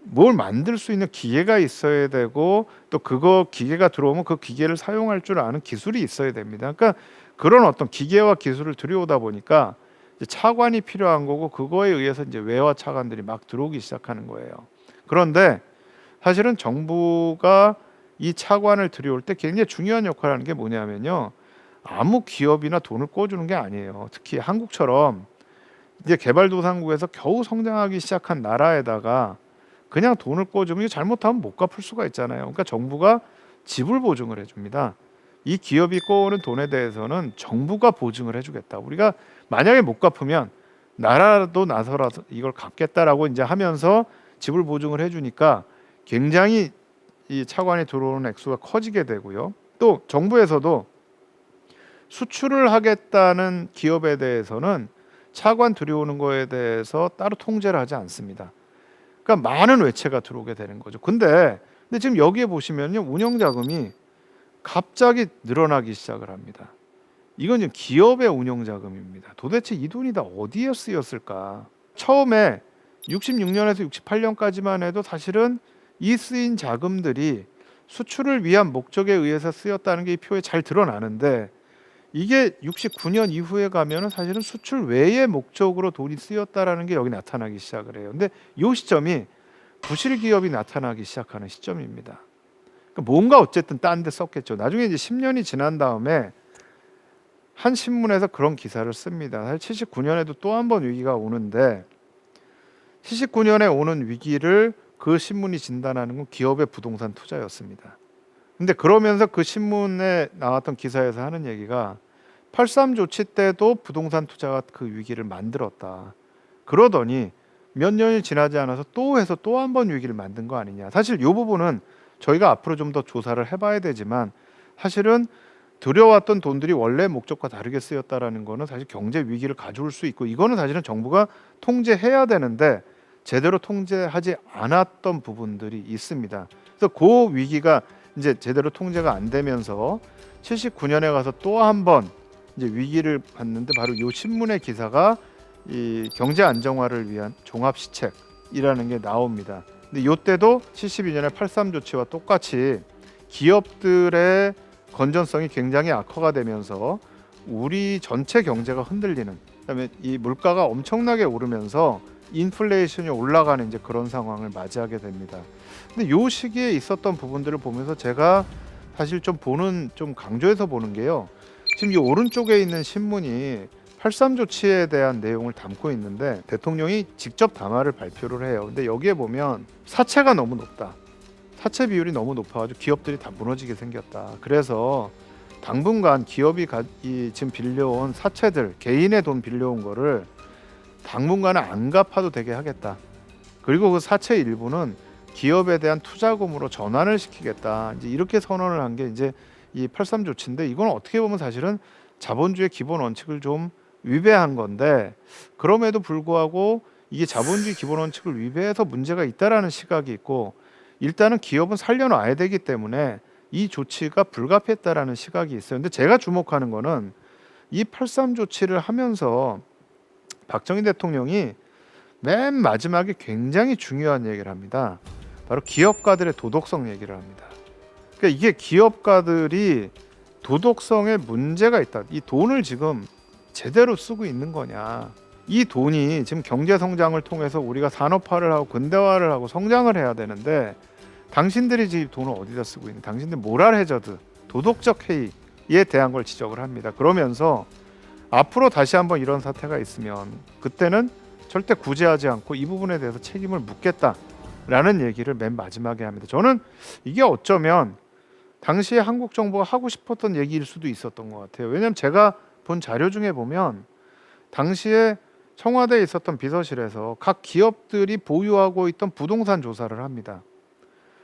뭘 만들 수 있는 기계가 있어야 되고 또 그거 기계가 들어오면 그 기계를 사용할 줄 아는 기술이 있어야 됩니다. 그러니까 그런 어떤 기계와 기술을 들여오다 보니까 이제 차관이 필요한 거고 그거에 의해서 이제 외화 차관들이 막 들어오기 시작하는 거예요. 그런데 사실은 정부가 이 차관을 들여올 때 굉장히 중요한 역할을 하는 게 뭐냐면요. 아무 기업이나 돈을 꿔주는 게 아니에요. 특히 한국처럼 이제 개발도상국에서 겨우 성장하기 시작한 나라에다가 그냥 돈을 꿔주면 잘못하면 못 갚을 수가 있잖아요. 그러니까 정부가 지불 보증을 해줍니다. 이 기업이 꿔오는 돈에 대해서는 정부가 보증을 해주겠다. 우리가 만약에 못 갚으면 나라도 나서라도 이걸 갚겠다라고 이제 하면서 지불 보증을 해주니까 굉장히 이 차관이 들어오는 액수가 커지게 되고요. 또 정부에서도 수출을 하겠다는 기업에 대해서는 차관 들여오는 거에 대해서 따로 통제를 하지 않습니다. 그러니까 많은 외채가 들어오게 되는 거죠. 근데 지금 여기에 보시면요. 운영 자금이 갑자기 늘어나기 시작을 합니다. 이건 지금 기업의 운영 자금입니다. 도대체 이 돈이 다 어디에 쓰였을까? 처음에 66년에서 68년까지만 해도 사실은 이 쓰인 자금들이 수출을 위한 목적에 의해서 쓰였다는 게 이 표에 잘 드러나는데 이게 69년 이후에 가면은 사실은 수출 외의 목적으로 돈이 쓰였다라는 게 여기 나타나기 시작을 해요. 근데 이 시점이 부실 기업이 나타나기 시작하는 시점입니다. 그러니까 뭔가 어쨌든 딴 데 썼겠죠. 나중에 이제 10년이 지난 다음에 한 신문에서 그런 기사를 씁니다. 사실 79년에도 또 한 번 위기가 오는데 79년에 오는 위기를 그 신문이 진단하는 건 기업의 부동산 투자였습니다. 근데 그러면서 그 신문에 나왔던 기사에서 하는 얘기가 83 조치 때도 부동산 투자가 그 위기를 만들었다. 그러더니 몇 년이 지나지 않아서 또 해서 또 한 번 위기를 만든 거 아니냐. 사실 이 부분은 저희가 앞으로 좀 더 조사를 해봐야 되지만 사실은 들여왔던 돈들이 원래 목적과 다르게 쓰였다라는 거는 사실 경제 위기를 가져올 수 있고 이거는 사실은 정부가 통제해야 되는데 제대로 통제하지 않았던 부분들이 있습니다. 그래서 그 위기가 이제 제대로 통제가 안 되면서 79년에 가서 또 한 번 이제 위기를 봤는데 바로 이 신문의 기사가 이 경제 안정화를 위한 종합 시책이라는 게 나옵니다. 근데 이때도 72년에 83 조치와 똑같이 기업들의 건전성이 굉장히 악화가 되면서 우리 전체 경제가 흔들리는, 그다음에 이 물가가 엄청나게 오르면서 인플레이션이 올라가는 이제 그런 상황을 맞이하게 됩니다. 근데 요 시기에 있었던 부분들을 보면서 제가 사실 좀 강조해서 보는 게요. 지금 이 오른쪽에 있는 신문이 83 조치에 대한 내용을 담고 있는데 대통령이 직접 담화를 발표를 해요. 근데 여기에 보면 사채가 너무 높다. 사채 비율이 너무 높아가지고 기업들이 다 무너지게 생겼다. 그래서 당분간 기업이 지금 빌려온 사채들, 개인의 돈 빌려온 거를 당분간은 안 갚아도 되게 하겠다. 그리고 그 사채 일부는 기업에 대한 투자금으로 전환을 시키겠다. 이제 이렇게 선언을 한 게 이제 이 83 조치인데, 이건 어떻게 보면 사실은 자본주의 기본 원칙을 좀 위배한 건데, 그럼에도 불구하고 이게 자본주의 기본 원칙을 위배해서 문제가 있다라는 시각이 있고, 일단은 기업은 살려놔야 되기 때문에 이 조치가 불가피했다라는 시각이 있어요. 근데 제가 주목하는 거는 이 83 조치를 하면서 박정희 대통령이 맨 마지막에 굉장히 중요한 얘기를 합니다. 바로 기업가들의 도덕성 얘기를 합니다. 그러니까 이게 기업가들이 도덕성에 문제가 있다. 이 돈을 지금 제대로 쓰고 있는 거냐. 이 돈이 지금 경제 성장을 통해서 우리가 산업화를 하고 근대화를 하고 성장을 해야 되는데, 당신들이 지금 돈을 어디다 쓰고 있는, 당신들 모랄 해저드, 도덕적 해이에 대한 걸 지적을 합니다. 그러면서 앞으로 다시 한번 이런 사태가 있으면 그때는 절대 구제하지 않고 이 부분에 대해서 책임을 묻겠다라는 얘기를 맨 마지막에 합니다. 저는 이게 어쩌면 당시에 한국 정부가 하고 싶었던 얘기일 수도 있었던 것 같아요. 왜냐하면 제가 본 자료 중에 보면 당시에 청와대에 있었던 비서실에서 각 기업들이 보유하고 있던 부동산 조사를 합니다.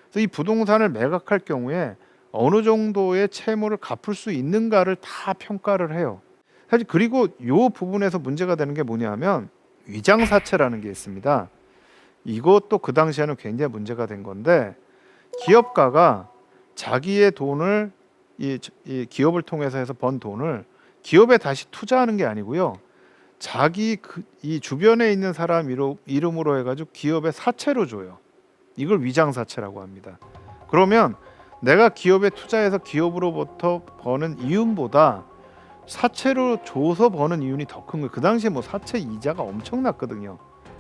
그래서 이 부동산을 매각할 경우에 어느 정도의 채무를 갚을 수 있는가를 다 평가를 해요. 사실 그리고 이 부분에서 문제가 되는 게 뭐냐면 위장사채라는 게 있습니다. 이것도 그 당시에는 굉장히 문제가 된 건데, 기업가가 자기의 돈을 이 기업을 통해서 해서 번 돈을 기업에 다시 투자하는 게 아니고요, 자기 이 주변에 있는 사람 이름으로 해가지고 기업에 사채로 줘요. 이걸 위장사채라고 합니다. 그러면 내가 기업에 투자해서 기업으로부터 버는 이윤보다 사채로 줘서 버는 이윤이 더 큰 거예요. 그 당시에 뭐 사채 이자가 엄청났거든요.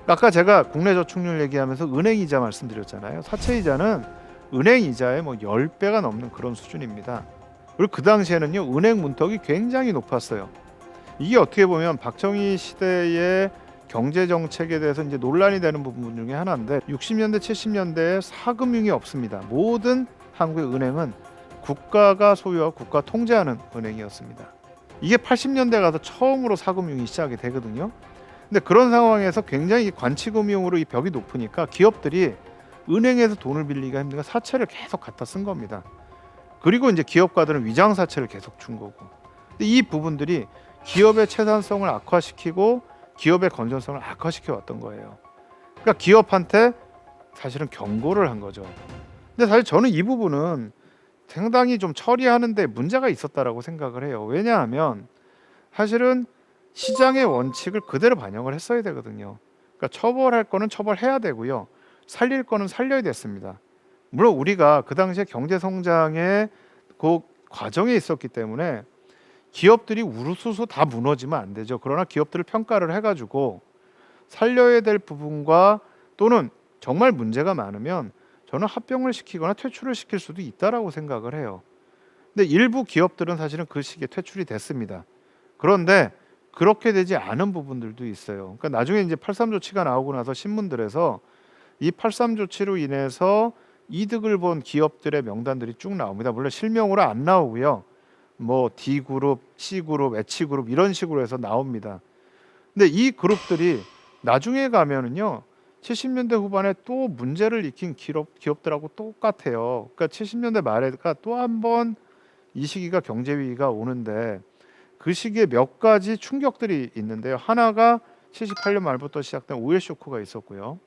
아까 제가 국내 저축률 얘기하면서 은행 이자 말씀드렸잖아요. 사채 이자는 은행 이자의 뭐 10배가 넘는 그런 수준입니다. 그리고 그 당시에는요, 은행 문턱이 굉장히 높았어요. 이게 어떻게 보면 박정희 시대의 경제 정책에 대해서 이제 논란이 되는 부분 중에 하나인데, 60년대 70년대에 사금융이 없습니다. 모든 한국의 은행은 국가가 소유하고 국가 통제하는 은행이었습니다. 이게 80년대 가서 처음으로 사금융이 시작이 되거든요. 근데 그런 상황에서 굉장히 관치금융으로 이 벽이 높으니까 기업들이 은행에서 돈을 빌리기가 힘드니까 사채를 계속 갖다 쓴 겁니다. 그리고 이제 기업가들은 위장사채를 계속 준 거고. 근데 이 부분들이 기업의 채산성을 악화시키고 기업의 건전성을 악화시켜 왔던 거예요. 그러니까 기업한테 사실은 경고를 한 거죠. 근데 사실 저는 이 부분은 상당히 좀 처리하는데 문제가 있었다라고 생각을 해요. 왜냐하면 사실은 시장의 원칙을 그대로 반영을 했어야 되거든요. 그러니까 처벌할 거는 처벌해야 되고요, 살릴 거는 살려야 됐습니다. 물론 우리가 그 당시에 경제 성장의 그 과정에 있었기 때문에 기업들이 우르수수 다 무너지면 안 되죠. 그러나 기업들을 평가를 해가지고 살려야 될 부분과, 또는 정말 문제가 많으면 저는 합병을 시키거나 퇴출을 시킬 수도 있다라고 생각을 해요. 근데 일부 기업들은 사실은 그 시기에 퇴출이 됐습니다. 그런데 그렇게 되지 않은 부분들도 있어요. 그러니까 나중에 이제 83 조치가 나오고 나서 신문들에서 이 83 조치로 인해서 이득을 본 기업들의 명단들이 쭉 나옵니다. 물론 실명으로 안 나오고요, 뭐 D그룹, C그룹, H그룹 이런 식으로 해서 나옵니다. 근데 이 그룹들이 나중에 가면은요, 70년대 후반에 또 문제를 일으킨 기업들하고 똑같아요. 그러니까 70년대 말에가 또 한 번 이 시기가 경제 위기가 오는데, 그 시기에 몇 가지 충격들이 있는데요. 하나가 78년 말부터 시작된 오일 쇼크가 있었고요.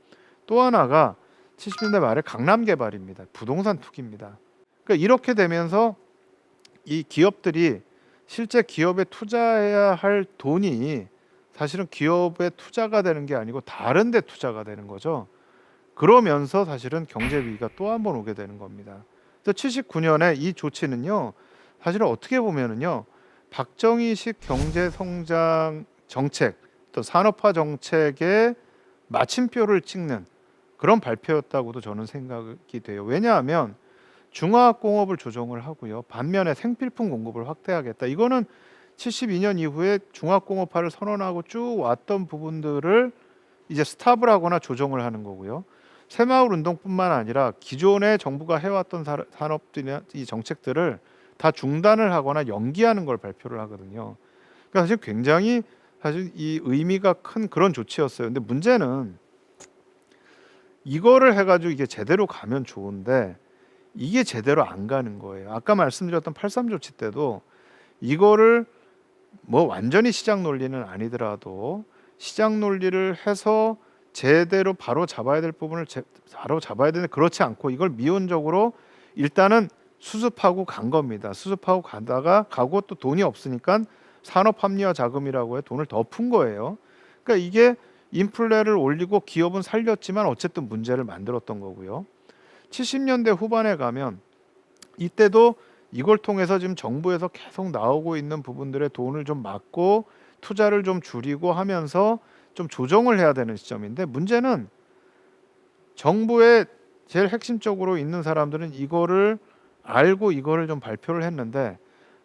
또 하나가 70년대 말에 강남 개발입니다. 부동산 투기입니다. 그러니까 이렇게 되면서 이 기업들이 실제 기업에 투자해야 할 돈이 사실은 기업에 투자가 되는 게 아니고 다른 데 투자가 되는 거죠. 그러면서 사실은 경제 위기가 또 한 번 오게 되는 겁니다. 그래서 79년에 이 조치는요, 사실은 어떻게 보면은요, 박정희식 경제 성장 정책, 또 산업화 정책의 마침표를 찍는 그런 발표였다고도 저는 생각이 돼요. 왜냐하면 중화학공업을 조정을 하고요, 반면에 생필품 공급을 확대하겠다. 이거는 72년 이후에 중화공업화를 선언하고 쭉 왔던 부분들을 이제 스탑을 하거나 조정을 하는 거고요. 새마을 운동뿐만 아니라 기존의 정부가 해왔던 산업들이나 이 정책들을 다 중단을 하거나 연기하는 걸 발표를 하거든요. 그러니까 사실 굉장히 사실 이 의미가 큰 그런 조치였어요. 근데 문제는 이거를 해가지고 이게 제대로 가면 좋은데 이게 제대로 안 가는 거예요. 아까 말씀드렸던 83 조치 때도 이거를 뭐 완전히 시장 논리는 아니더라도 시장 논리를 해서 제대로 바로 잡아야 될 부분을 바로 잡아야 되는데 그렇지 않고 이걸 미온적으로 일단은 수습하고 간 겁니다. 수습하고 가다가 가고 또 돈이 없으니까 산업합리화 자금이라고 해 돈을 더 푼 거예요. 그러니까 이게 인플레를 올리고 기업은 살렸지만 어쨌든 문제를 만들었던 거고요. 70년대 후반에 가면 이때도 이걸 통해서 지금 정부에서 계속 나오고 있는 부분들의 돈을 좀 막고 투자를 좀 줄이고 하면서 좀 조정을 해야 되는 시점인데 문제는 정부의 제일 핵심적으로 있는 사람들은 이거를 알고 이거를 좀 발표를 했는데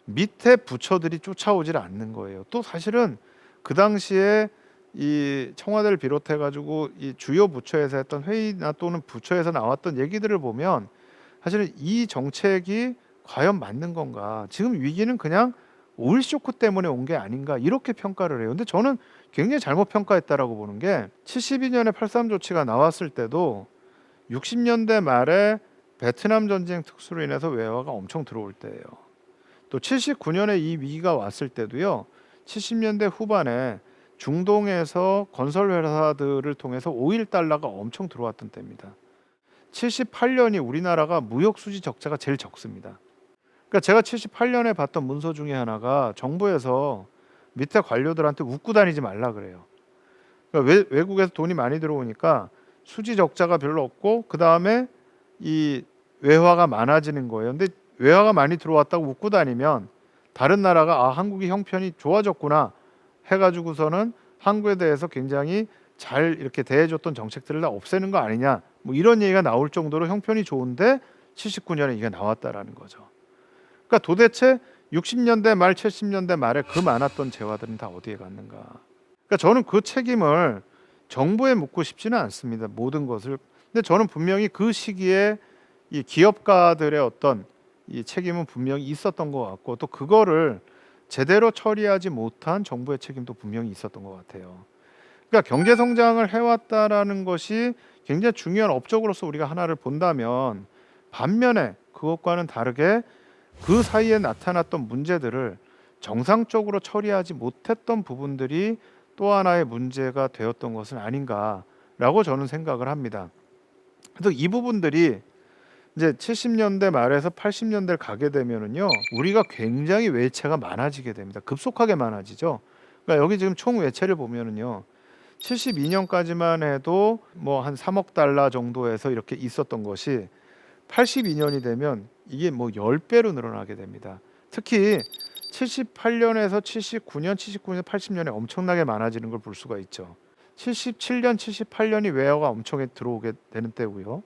밑에 부처들이 쫓아오질 않는 거예요. 또 사실은 그 당시에 이 청와대를 비롯해 가지고 이 주요 부처에서 했던 회의나 또는 부처에서 나왔던 얘기들을 보면 사실은 이 정책이 과연 맞는 건가? 지금 위기는 그냥 오일 쇼크 때문에 온 게 아닌가? 이렇게 평가를 해요. 근데 저는 굉장히 잘못 평가했다라고 보는 게 72년에 83 조치가 나왔을 때도 60년대 말에 베트남 전쟁 특수로 인해서 외화가 엄청 들어올 때예요. 또 79년에 이 위기가 왔을 때도요. 70년대 후반에 중동에서 건설 회사들을 통해서 오일 달러가 엄청 들어왔던 때입니다. 78년이 우리나라가 무역 수지 적자가 제일 적습니다. 그러니까 제가 78년에 봤던 문서 중에 하나가 정부에서 밑에 관료들한테 웃고 다니지 말라 그래요. 그러니까 외국에서 돈이 많이 들어오니까 수지 적자가 별로 없고 그 다음에 이 외화가 많아지는 거예요. 근데 외화가 많이 들어왔다고 웃고 다니면 다른 나라가 아 한국이 형편이 좋아졌구나 해가지고서는 한국에 대해서 굉장히 잘 이렇게 대해줬던 정책들을 다 없애는 거 아니냐 뭐 이런 얘기가 나올 정도로 형편이 좋은데 79년에 이게 나왔다라는 거죠. 그러니까 도대체 60년대 말 70년대 말에 그 많았던 재화들은 다 어디에 갔는가. 그러니까 저는 그 책임을 정부에 묻고 싶지는 않습니다. 모든 것을. 근데 저는 분명히 그 시기에 이 기업가들의 어떤 이 책임은 분명히 있었던 것 같고 또 그거를 제대로 처리하지 못한 정부의 책임도 분명히 있었던 것 같아요. 그러니까 경제 성장을 해왔다라는 것이 굉장히 중요한 업적으로서 우리가 하나를 본다면 반면에 그것과는 다르게 그 사이에 나타났던 문제들을 정상적으로 처리하지 못했던 부분들이 또 하나의 문제가 되었던 것은 아닌가라고 저는 생각을 합니다. 그래서 이 부분들이 이제 70년대 말에서 80년대를 가게 되면은요, 우리가 굉장히 외채가 많아지게 됩니다. 급속하게 많아지죠. 그러니까 여기 지금 총 외채를 보면은요, 72년까지만 해도 뭐 한 3억 달러 정도에서 이렇게 있었던 것이 82년이 되면 이게 뭐 10배로 늘어나게 됩니다. 특히 78년에서 79년, 80년에 엄청나게 많아지는 걸 볼 수가 있죠. 77년, 78년이 외화가 엄청 들어오게 되는 때고요.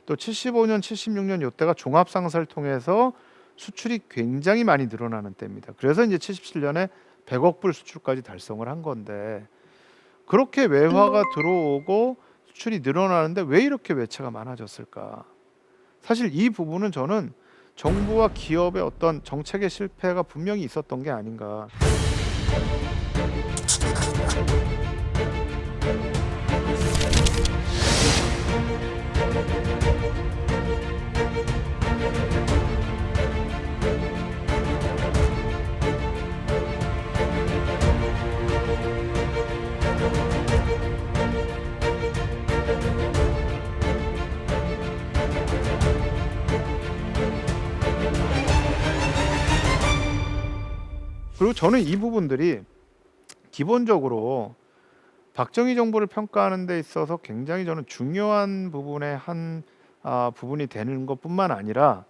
또 75년, 76년 이때가 종합상사를 통해서 수출이 굉장히 많이 늘어나는 때입니다. 그래서 이제 77년에 100억 불 수출까지 달성을 한 건데 그렇게 외화가 들어오고 수출이 늘어나는데 왜 이렇게 외채가 많아졌을까? 사실 이 부분은 저는 정부와 기업의 어떤 정책의 실패가 분명히 있었던 게 아닌가. 그리고 저는 이 부분들이 기본적으로 박정희 정부를 평가하는 데 있어서 굉장히 저는 중요한 부분의 부분이 되는 것뿐만 아니라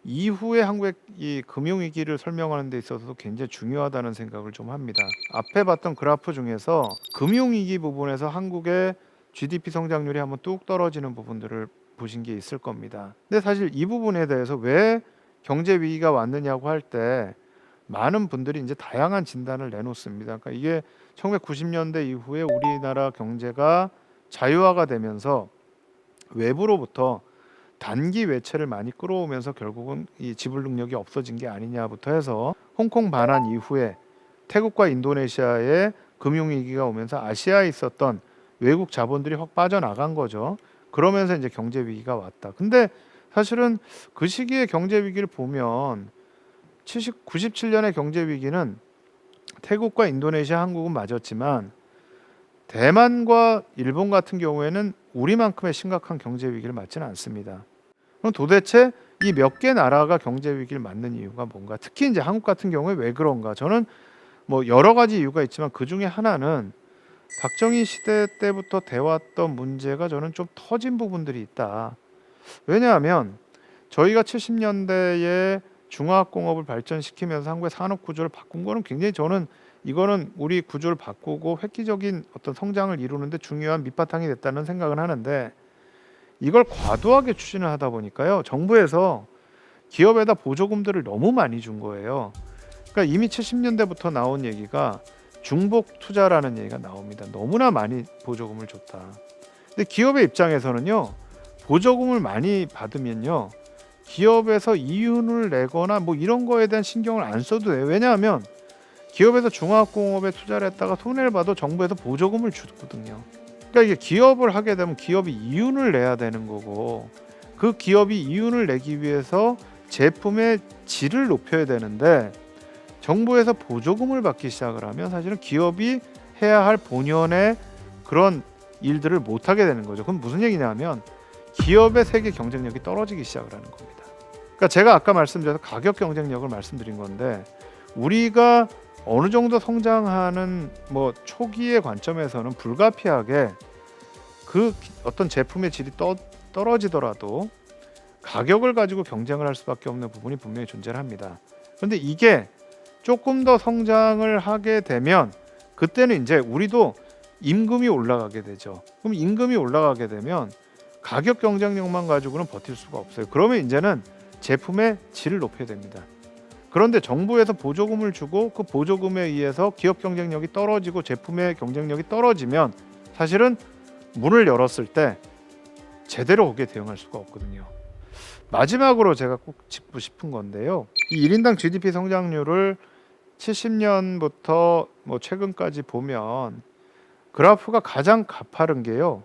이후에 한국의 이 금융위기를 설명하는 데 있어서도 굉장히 중요하다는 생각을 좀 합니다. 앞에 봤던 그래프 중에서 금융위기 부분에서 한국의 GDP 성장률이 한번 뚝 떨어지는 부분들을 보신 게 있을 겁니다. 근데 사실 이 부분에 대해서 왜 경제 위기가 왔느냐고 할 때 많은 분들이 이제 다양한 진단을 내놓습니다. 그러니까 이게 1990년대 이후에 우리나라 경제가 자유화가 되면서 외부로부터 단기 외채를 많이 끌어오면서 결국은 이 지불 능력이 없어진 게 아니냐부터 해서 홍콩 반환 이후에 태국과 인도네시아에 금융위기가 오면서 아시아에 있었던 외국 자본들이 확 빠져나간 거죠. 그러면서 이제 경제 위기가 왔다. 근데 사실은 그 시기의 경제 위기를 보면 97년의 경제 위기는 태국과 인도네시아, 한국은 맞았지만 대만과 일본 같은 경우에는 우리만큼의 심각한 경제 위기를 맞지는 않습니다. 그럼 도대체 이 몇 개 나라가 경제 위기를 맞는 이유가 뭔가? 특히 이제 한국 같은 경우에 왜 그런가? 저는 뭐 여러 가지 이유가 있지만 그 중에 하나는 박정희 시대 때부터 돼왔던 문제가 저는 좀 터진 부분들이 있다. 왜냐하면 저희가 70년대에 중화학공업을 발전시키면서 한국의 산업 구조를 바꾼 거는 굉장히 저는 이거는 우리 구조를 바꾸고 획기적인 어떤 성장을 이루는데 중요한 밑바탕이 됐다는 생각을 하는데 이걸 과도하게 추진을 하다 보니까요. 정부에서 기업에다 보조금들을 너무 많이 준 거예요. 그러니까 이미 70년대부터 나온 얘기가 중복 투자라는 얘기가 나옵니다. 너무나 많이 보조금을 줬다. 근데 기업의 입장에서는요. 보조금을 많이 받으면요. 기업에서 이윤을 내거나 뭐 이런 거에 대한 신경을 안 써도 돼요. 왜냐하면 기업에서 중화학공업에 투자를 했다가 손해를 봐도 정부에서 보조금을 주거든요. 그러니까 이게 기업을 하게 되면 기업이 이윤을 내야 되는 거고 그 기업이 이윤을 내기 위해서 제품의 질을 높여야 되는데 정부에서 보조금을 받기 시작을 하면 사실은 기업이 해야 할 본연의 그런 일들을 못하게 되는 거죠. 그럼 무슨 얘기냐면 기업의 세계 경쟁력이 떨어지기 시작을 하는 겁니다. 그러니까 제가 아까 말씀드린 가격 경쟁력을 말씀드린 건데 우리가 어느 정도 성장하는 뭐 초기의 관점에서는 불가피하게 그 어떤 제품의 질이 떨어지더라도 가격을 가지고 경쟁을 할 수밖에 없는 부분이 분명히 존재를 합니다. 그런데 이게 조금 더 성장을 하게 되면 그때는 이제 우리도 임금이 올라가게 되죠. 그럼 임금이 올라가게 되면 가격 경쟁력만 가지고는 버틸 수가 없어요. 그러면 이제는 제품의 질을 높여야 됩니다. 그런데 정부에서 보조금을 주고 그 보조금에 의해서 기업 경쟁력이 떨어지고 제품의 경쟁력이 떨어지면 사실은 문을 열었을 때 제대로 거기에 대응할 수가 없거든요. 마지막으로 제가 꼭 짚고 싶은 건데요. 이 1인당 GDP 성장률을 70년부터 뭐 최근까지 보면 그래프가 가장 가파른 게요.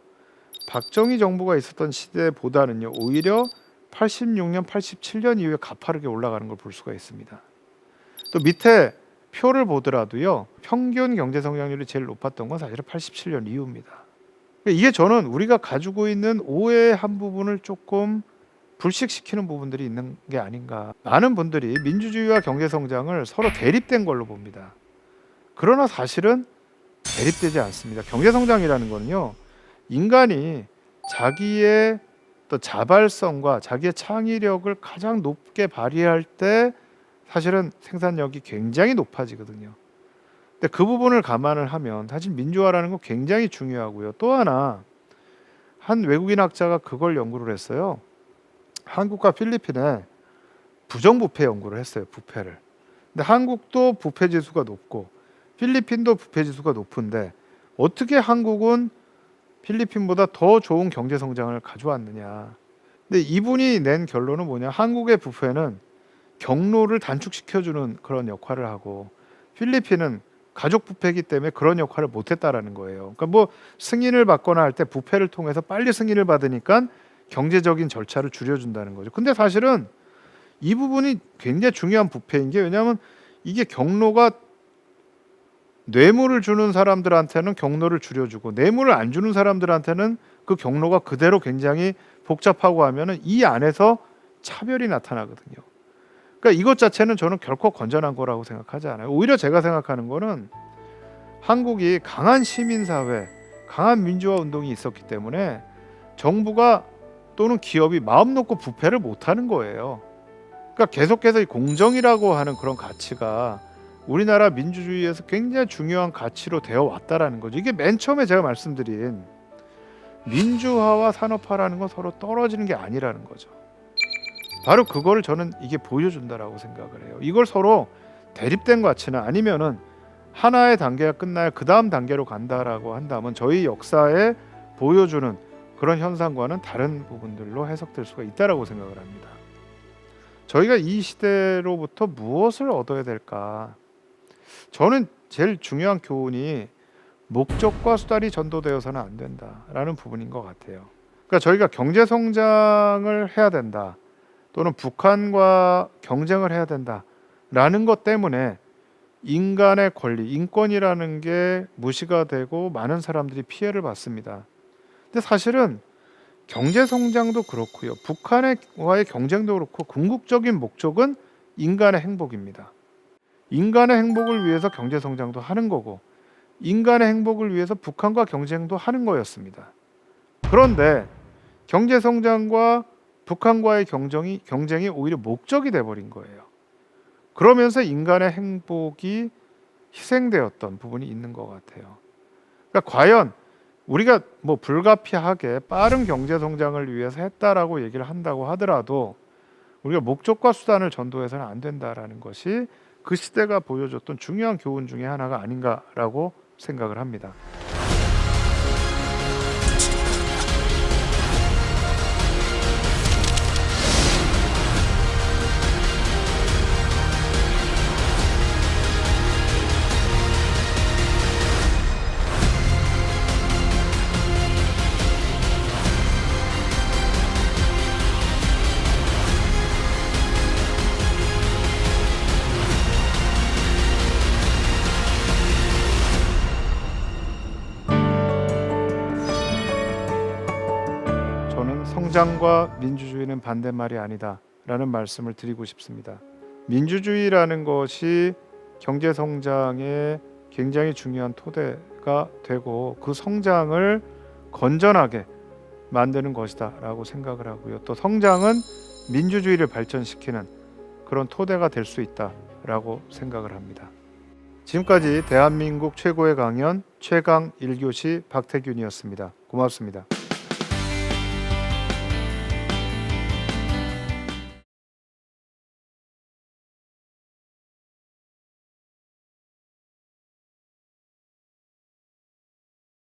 박정희 정부가 있었던 시대보다는요. 오히려 86년, 87년 이후에 가파르게 올라가는 걸 볼 수가 있습니다. 또 밑에 표를 보더라도요. 평균 경제 성장률이 제일 높았던 건 사실은 87년 이후입니다. 이게 저는 우리가 가지고 있는 오해의 한 부분을 조금 불식시키는 부분들이 있는 게 아닌가. 많은 분들이 민주주의와 경제 성장을 서로 대립된 걸로 봅니다. 그러나 사실은 대립되지 않습니다. 경제 성장이라는 거는요. 인간이 자기의 또 자발성과 자기의 창의력을 가장 높게 발휘할 때 사실은 생산력이 굉장히 높아지거든요. 근데 그 부분을 감안을 하면 사실 민주화라는 건 굉장히 중요하고요. 또 하나 한 외국인 학자가 그걸 연구를 했어요. 한국과 필리핀에 부정부패 연구를 했어요. 부패를. 근데 한국도 부패 지수가 높고 필리핀도 부패 지수가 높은데 어떻게 한국은 필리핀보다 더 좋은 경제 성장을 가져왔느냐. 근데 이분이 낸 결론은 뭐냐? 한국의 부패는 경로를 단축시켜주는 그런 역할을 하고 필리핀은 가족 부패이기 때문에 그런 역할을 못했다라는 거예요. 그러니까 뭐 승인을 받거나 할 때 부패를 통해서 빨리 승인을 받으니까 경제적인 절차를 줄여준다는 거죠. 근데 사실은 이 부분이 굉장히 중요한 부패인 게 왜냐하면 이게 경로가 뇌물을 주는 사람들한테는 경로를 줄여주고 뇌물을 안 주는 사람들한테는 그 경로가 그대로 굉장히 복잡하고 하면은 이 안에서 차별이 나타나거든요. 그러니까 이것 자체는 저는 결코 건전한 거라고 생각하지 않아요. 오히려 제가 생각하는 거는 한국이 강한 시민사회, 강한 민주화 운동이 있었기 때문에 정부가 또는 기업이 마음 놓고 부패를 못하는 거예요. 그러니까 계속해서 이 공정이라고 하는 그런 가치가 우리나라 민주주의에서 굉장히 중요한 가치로 되어 왔다라는 거죠. 이게 맨 처음에 제가 말씀드린 민주화와 산업화라는 건 서로 떨어지는 게 아니라는 거죠. 바로 그거를 저는 이게 보여준다라고 생각을 해요. 이걸 서로 대립된 가치는 아니면은 하나의 단계가 끝나야 그 다음 단계로 간다라고 한다면 저희 역사에 보여주는 그런 현상과는 다른 부분들로 해석될 수가 있다라고 생각을 합니다. 저희가 이 시대로부터 무엇을 얻어야 될까? 저는 제일 중요한 교훈이 목적과 수단이 전도되어서는 안 된다라는 부분인 것 같아요. 그러니까 저희가 경제 성장을 해야 된다, 또는 북한과 경쟁을 해야 된다라는 것 때문에 인간의 권리, 인권이라는 게 무시가 되고 많은 사람들이 피해를 받습니다. 근데 사실은 경제 성장도 그렇고요, 북한과의 경쟁도 그렇고, 궁극적인 목적은 인간의 행복입니다. 인간의 행복을 위해서 경제 성장도 하는 거고, 인간의 행복을 위해서 북한과 경쟁도 하는 거였습니다. 그런데 경제 성장과 북한과의 경쟁이 오히려 목적이 돼버린 거예요. 그러면서 인간의 행복이 희생되었던 부분이 있는 것 같아요. 그러니까 과연 우리가 뭐 불가피하게 빠른 경제 성장을 위해서 했다라고 얘기를 한다고 하더라도 우리가 목적과 수단을 전도해서는 안 된다라는 것이 그 시대가 보여줬던 중요한 교훈 중에 하나가 아닌가라고 생각을 합니다. 저는 성장과 민주주의는 반대말이 아니다라는 말씀을 드리고 싶습니다. 민주주의라는 것이 경제 성장에 굉장히 중요한 토대가 되고, 그 성장을 건전하게 만드는 것이다라고 생각을 하고요. 또 성장은 민주주의를 발전시키는 그런 토대가 될 수 있다라고 생각을 합니다. 지금까지 대한민국 최고의 강연 최강 1교시 박태균이었습니다. 고맙습니다.